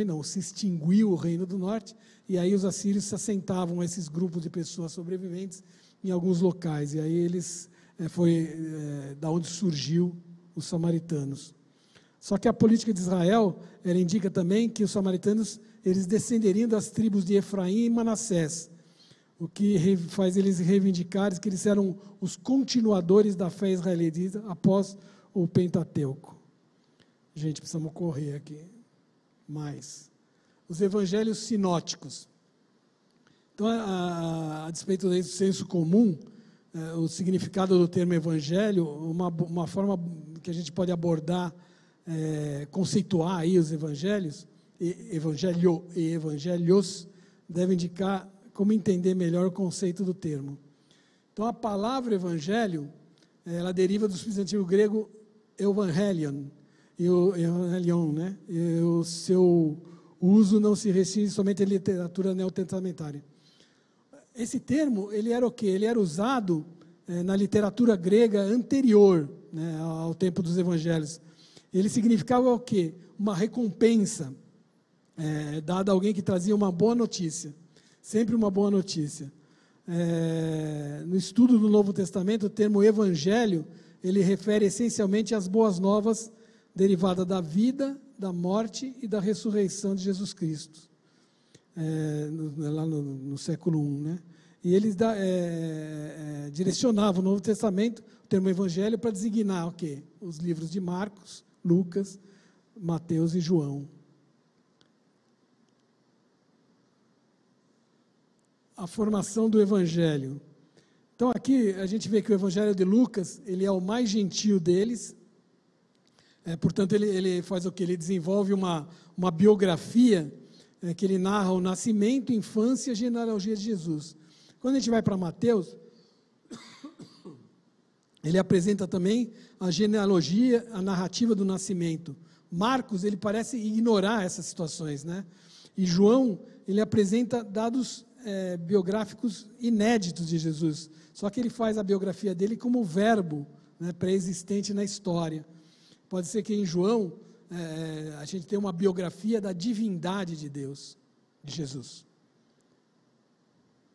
não, se extinguiu o Reino do Norte, e aí os assírios se assentavam a esses grupos de pessoas sobreviventes em alguns locais, e aí foi da onde surgiu os samaritanos. Só que a política de Israel, ela indica também que os samaritanos, eles descenderiam das tribos de Efraim e Manassés, o que faz eles reivindicarem que eles eram os continuadores da fé israelita após o Pentateuco. Gente, precisamos correr aqui. Mais. Os evangelhos sinóticos. Então, a despeito do senso comum, o significado do termo evangelho, uma forma que a gente pode abordar, conceituar aí os evangelhos, evangelho e evangelios, deve indicar como entender melhor o conceito do termo. Então, a palavra evangelho, ela deriva do substantivo grego evangelion, né? E o seu uso não se restringe somente à literatura neotestamentária. Esse termo, ele era o quê? Ele era usado na literatura grega anterior, né, ao tempo dos evangelhos. Ele significava o quê? Uma recompensa dada a alguém que trazia uma boa notícia. Sempre uma boa notícia. No estudo do Novo Testamento, o termo evangelho, ele refere essencialmente às boas novas derivadas da vida, da morte e da ressurreição de Jesus Cristo. Lá no século I, né? E eles direcionavam o Novo Testamento, o termo evangelho, para designar o quê? Os livros de Marcos, Lucas, Mateus e João. A formação do evangelho. Então aqui a gente vê que o Evangelho de Lucas, ele é o mais gentil deles, portanto ele faz o que? Ele desenvolve uma biografia que ele narra o nascimento, infância e a genealogia de Jesus. Quando a gente vai para Mateus, ele apresenta também a genealogia, a narrativa do nascimento. Marcos, ele parece ignorar essas situações, né? E João, ele apresenta dados biográficos inéditos de Jesus, só que ele faz a biografia dele como verbo, né, pré-existente na história. Pode ser que em João a gente tenha uma biografia da divindade de Deus, de Jesus.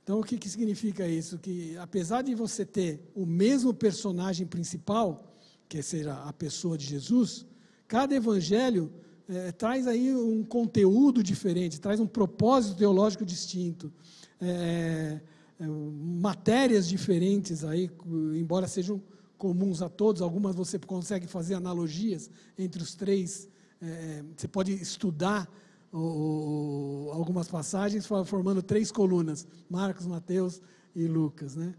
Então, o que significa isso? Que, apesar de você ter o mesmo personagem principal, que seja a pessoa de Jesus, cada evangelho traz aí um conteúdo diferente, traz um propósito teológico distinto, matérias diferentes aí, embora sejam comuns a todos, algumas você consegue fazer analogias entre os três, você pode estudar algumas passagens formando 3 colunas, Marcos, Mateus e Lucas, né?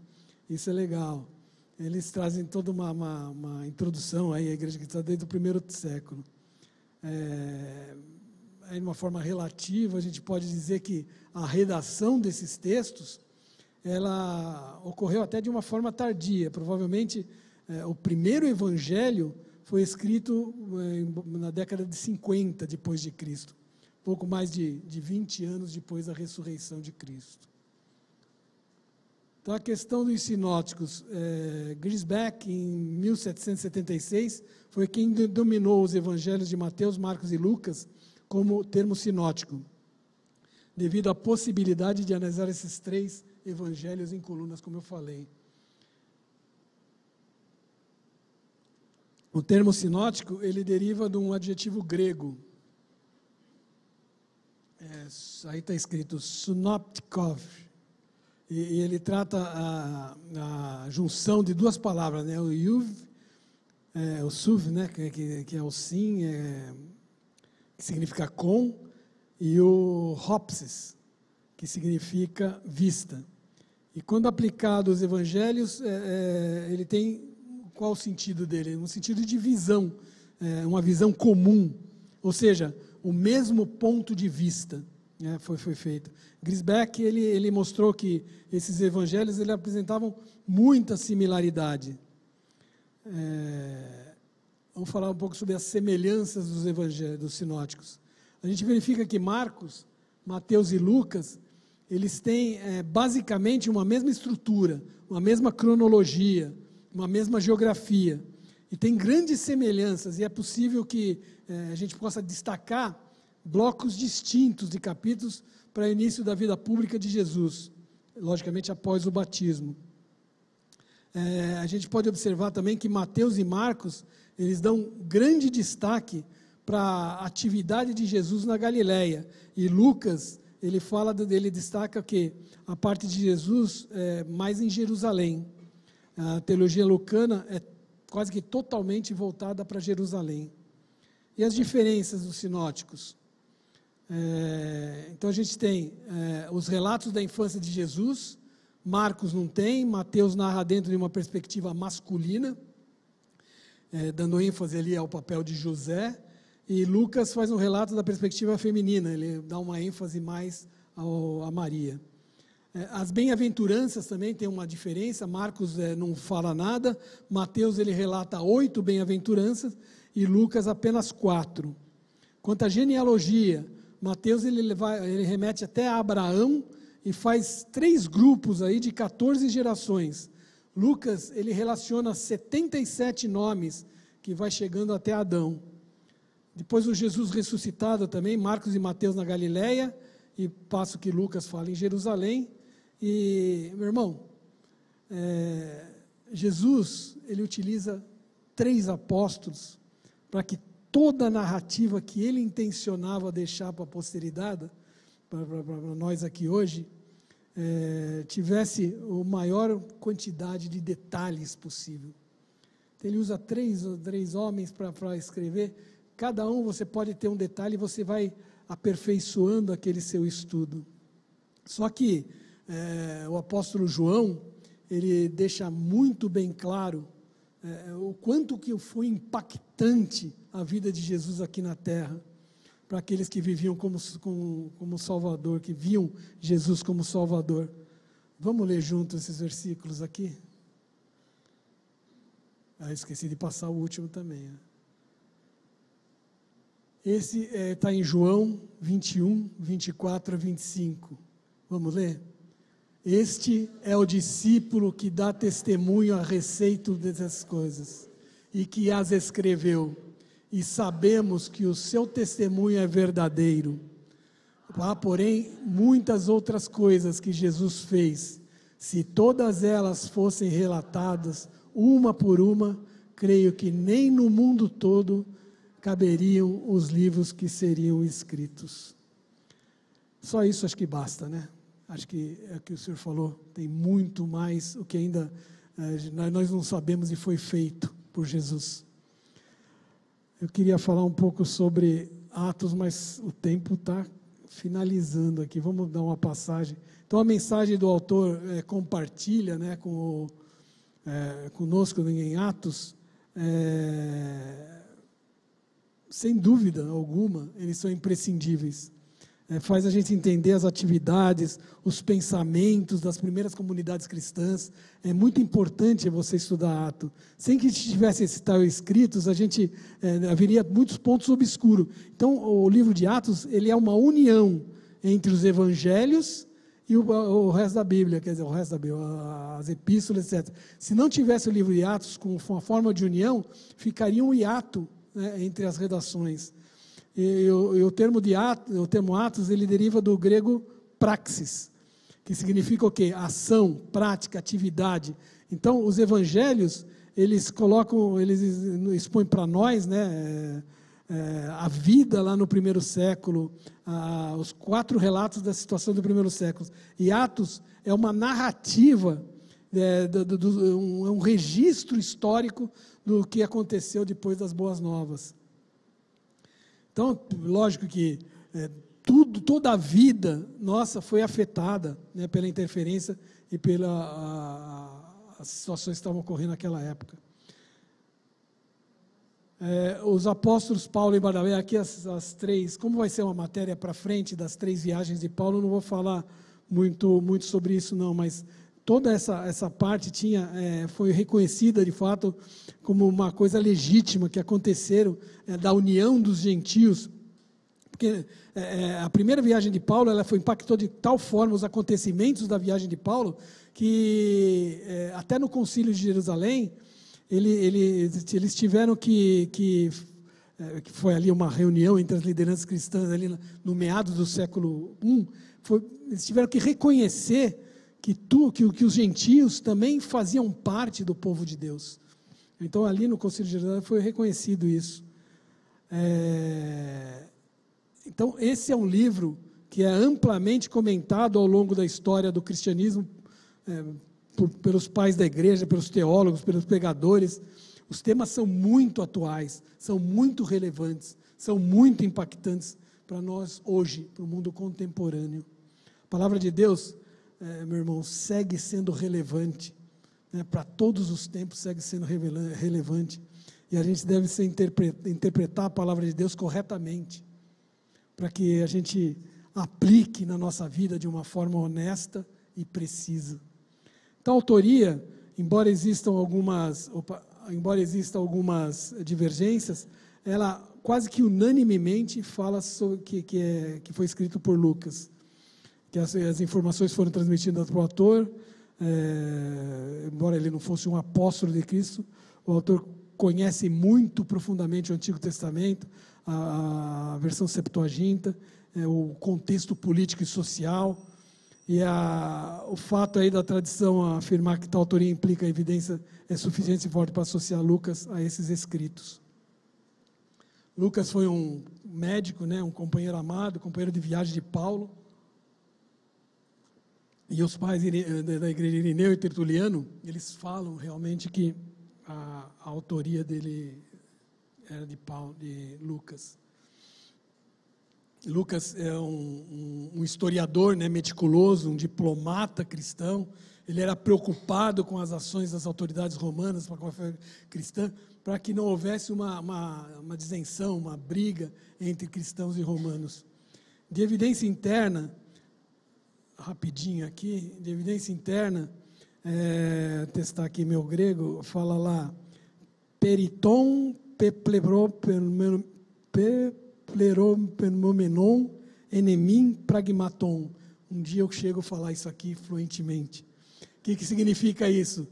Isso é legal. Eles trazem toda uma introdução aí à igreja cristã desde o primeiro século. De uma forma relativa, a gente pode dizer que a redação desses textos, ela ocorreu até de uma forma tardia. Provavelmente, o primeiro evangelho foi escrito na década de 50 depois de Cristo. Pouco mais de 20 anos depois da ressurreição de Cristo. Então, a questão dos sinóticos, Griesbach, em 1776, foi quem dominou os evangelhos de Mateus, Marcos e Lucas como termo sinótico, devido à possibilidade de analisar esses 3 evangelhos em colunas, como eu falei. O termo sinótico, ele deriva de um adjetivo grego. Aí está escrito synoptikov, e ele trata a junção de 2 palavras, né? O yuv, o suv, né? que é o sim, que significa com, e o hopsis, que significa vista. E quando aplicado aos evangelhos, ele tem qual o sentido dele? Um sentido de visão, uma visão comum, ou seja, o mesmo ponto de vista, né, foi feito. Griesbach, ele mostrou que esses evangelhos ele apresentavam muita similaridade. Vamos falar um pouco sobre as semelhanças dos evangelhos, dos sinóticos. A gente verifica que Marcos, Mateus e Lucas, eles têm basicamente uma mesma estrutura, uma mesma cronologia, uma mesma geografia. E tem grandes semelhanças, e é possível que a gente possa destacar blocos distintos de capítulos para o início da vida pública de Jesus, logicamente após o batismo. A gente pode observar também que Mateus e Marcos, eles dão grande destaque para a atividade de Jesus na Galileia, e Lucas, ele destaca que a parte de Jesus mais em Jerusalém. A teologia lucana é quase que totalmente voltada para Jerusalém. E as diferenças dos sinóticos? Então a gente tem os relatos da infância de Jesus, Marcos não tem, Mateus narra dentro de uma perspectiva masculina, dando ênfase ali ao papel de José, e Lucas faz um relato da perspectiva feminina, ele dá uma ênfase mais a Maria. As bem-aventuranças também tem uma diferença, Marcos não fala nada, Mateus ele relata 8 bem-aventuranças e Lucas apenas 4. Quanto à genealogia, Mateus ele remete até a Abraão e faz 3 grupos aí de 14 gerações. Lucas ele relaciona 77 nomes que vai chegando até Adão. Depois o Jesus ressuscitado também, Marcos e Mateus na Galileia, e passo que Lucas fala em Jerusalém. E, meu irmão, Jesus, ele utiliza 3 apóstolos para que toda a narrativa que ele intencionava deixar para a posteridade, para nós aqui hoje, tivesse a maior quantidade de detalhes possível. Então, ele usa 3 homens para escrever, cada um você pode ter um detalhe e você vai aperfeiçoando aquele seu estudo. Só que o apóstolo João, ele deixa muito bem claro o quanto que foi impactante a vida de Jesus aqui na terra, para aqueles que viviam como Salvador, que viam Jesus como Salvador. Vamos ler juntos esses versículos aqui? Esqueci de passar o último também. Esse está em João 21, 24 a 25. Vamos ler? Este é o discípulo que dá testemunho a respeito dessas coisas e que as escreveu, e sabemos que o seu testemunho é verdadeiro. Há, porém, muitas outras coisas que Jesus fez. Se todas elas fossem relatadas, uma por uma, creio que nem no mundo todo caberiam os livros que seriam escritos. Só isso acho que basta, né? Acho que é o que o senhor falou, tem muito mais o que ainda nós não sabemos e foi feito por Jesus. Eu queria falar um pouco sobre Atos, mas o tempo está finalizando aqui. Vamos dar uma passagem. Então a mensagem do autor compartilha, né, conosco em Atos, sem dúvida alguma, eles são imprescindíveis. Faz a gente entender as atividades, os pensamentos das primeiras comunidades cristãs. É muito importante você estudar Atos. Sem que tivesse esses tais escritos, haveria muitos pontos obscuros. Então, o livro de Atos, ele é uma união entre os evangelhos e o resto da Bíblia, quer dizer, o resto da Bíblia, as epístolas, etc. Se não tivesse o livro de Atos com uma forma de união, ficaria um hiato, né, entre as redações. E o termo Atos, ele deriva do grego praxis, que significa o quê? Ação, prática, atividade. Então, os evangelhos, eles expõem para nós, né, a vida lá no primeiro século, os 4 relatos da situação do primeiro século. E Atos é uma narrativa, um registro histórico do que aconteceu depois das Boas Novas. Então, lógico que toda a vida nossa foi afetada, né, pela interferência e as situações que estavam ocorrendo naquela época. Os apóstolos Paulo e Barnabé, aqui as 3, como vai ser uma matéria para frente das 3 viagens de Paulo, eu não vou falar muito sobre isso não, mas toda essa parte foi reconhecida de fato como uma coisa legítima que aconteceram, da união dos gentios, porque a primeira viagem de Paulo impactou de tal forma os acontecimentos da viagem de Paulo que até no concílio de Jerusalém eles tiveram que foi ali uma reunião entre as lideranças cristãs ali no meados do século I, eles tiveram que reconhecer que os gentios também faziam parte do povo de Deus. Então, ali no Concílio de Jerusalém foi reconhecido isso. Então, esse é um livro que é amplamente comentado ao longo da história do cristianismo, pelos pais da igreja, pelos teólogos, pelos pregadores. Os temas são muito atuais, são muito relevantes, são muito impactantes para nós hoje, para o mundo contemporâneo. A palavra de Deus, meu irmão, segue sendo relevante, né, para todos os tempos segue sendo relevante, e a gente deve interpretar a palavra de Deus corretamente, para que a gente aplique na nossa vida de uma forma honesta e precisa. Então, a autoria, embora existam algumas divergências, ela quase que unanimemente fala sobre que foi escrito por Lucas, que as informações foram transmitidas para o autor, embora ele não fosse um apóstolo de Cristo, o autor conhece muito profundamente o Antigo Testamento, a versão Septuaginta, o contexto político e social, e o fato aí da tradição afirmar que tal autoria implica a evidência é suficiente e forte para associar Lucas a esses escritos. Lucas foi um médico, né, um companheiro amado, companheiro de viagem de Paulo, e os pais da igreja Irineu e Tertuliano, eles falam realmente que a autoria dele era de Lucas. Lucas é um historiador, né, meticuloso, um diplomata cristão. ele era preocupado com as ações das autoridades romanas para com a fé cristã, para que não houvesse uma disenção, uma briga entre cristãos e romanos. De evidência interna, rapidinho aqui, de evidência interna, testar aqui meu grego, fala lá, periton pepleromenon enemim pragmaton. Um dia eu chego a falar isso aqui fluentemente. O que significa isso?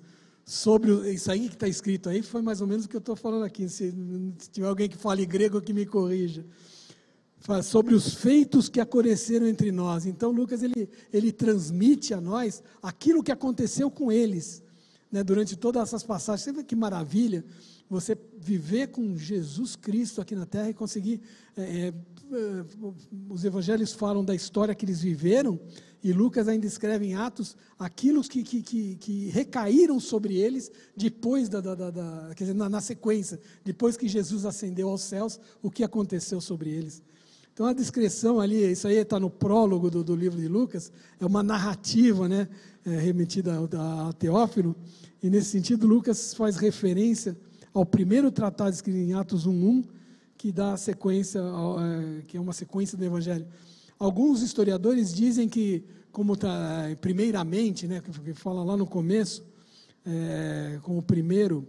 Isso aí que está escrito aí foi mais ou menos o que eu estou falando aqui. Se tiver alguém que fale grego, que me corrija. Fala sobre os feitos que aconteceram entre nós. Então, Lucas, ele transmite a nós aquilo que aconteceu com eles, né, durante todas essas passagens. Você vê que maravilha você viver com Jesus Cristo aqui na Terra e conseguir... os evangelhos falam da história que eles viveram, e Lucas ainda escreve em Atos aquilo que recaíram sobre eles depois quer dizer, na sequência, depois que Jesus ascendeu aos céus, o que aconteceu sobre eles. Então a descrição ali, isso aí está no prólogo do livro de Lucas, é uma narrativa, né, remetida a Teófilo, e nesse sentido Lucas faz referência ao primeiro tratado escrito em Atos 1:1, que dá a sequência, que é uma sequência do Evangelho. Alguns historiadores dizem que, como está primeiramente, né, que fala lá no começo, como primeiro,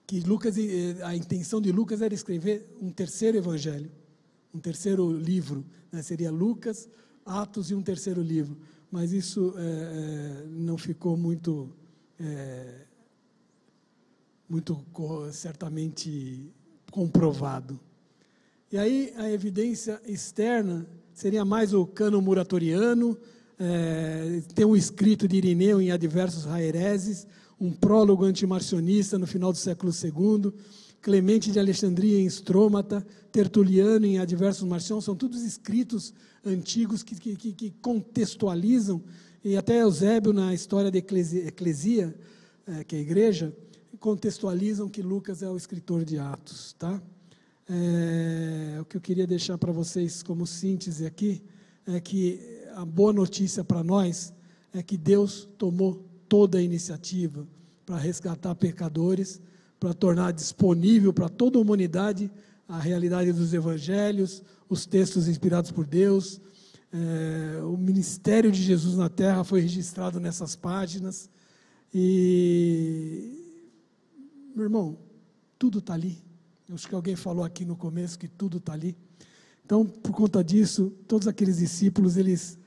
que Lucas, a intenção de Lucas era escrever um terceiro Evangelho, um terceiro livro, né, seria Lucas, Atos e um terceiro livro. Mas isso não ficou muito certamente comprovado. E aí a evidência externa seria mais o cânon muratoriano, tem um escrito de Irineu em Adversus Haereses, um prólogo antimarcionista no final do século II, Clemente de Alexandria em Stromata, Tertuliano em Adversus Marcion, são todos escritos antigos que contextualizam, e até Eusébio na história da Eclesia, que é a igreja, contextualizam que Lucas é o escritor de Atos, tá? O que eu queria deixar para vocês como síntese aqui é que a boa notícia para nós é que Deus tomou toda a iniciativa para resgatar pecadores, para tornar disponível para toda a humanidade a realidade dos evangelhos, os textos inspirados por Deus. O ministério de Jesus na terra foi registrado nessas páginas e, meu irmão, tudo está ali. Acho que alguém falou aqui no começo que tudo está ali. Então, por conta disso, todos aqueles discípulos, eles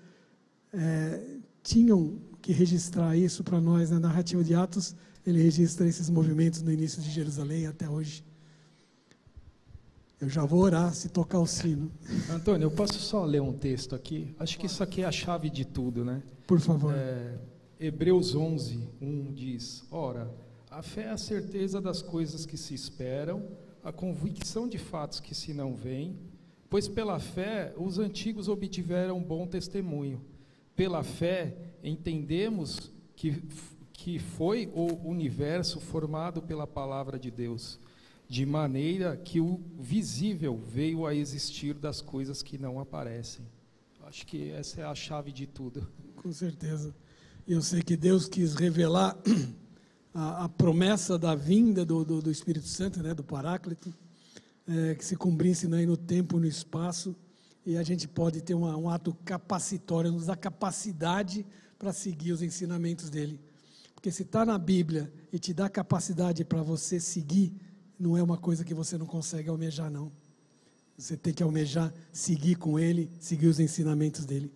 tinham que registrar isso para nós. Na narrativa de Atos, ele registra esses movimentos no início de Jerusalém até hoje. Eu já vou orar se tocar o sino. Antônio, eu posso só ler um texto aqui? Acho que isso aqui é a chave de tudo, né? Por favor. Hebreus 11:1 diz: Ora, a fé é a certeza das coisas que se esperam, a convicção de fatos que se não veem, pois pela fé os antigos obtiveram bom testemunho. Pela fé entendemos que foi o universo formado pela palavra de Deus, de maneira que o visível veio a existir das coisas que não aparecem. Acho que essa é a chave de tudo. Com certeza. Eu sei que Deus quis revelar a promessa da vinda do Espírito Santo, né, do Paráclito, que se cumprisse, né, no tempo e no espaço, e a gente pode ter um ato capacitório, nos dá capacidade para seguir os ensinamentos dele. Porque se está na Bíblia e te dá capacidade para você seguir, não é uma coisa que você não consegue almejar, não. Você tem que almejar seguir com ele, seguir os ensinamentos dele.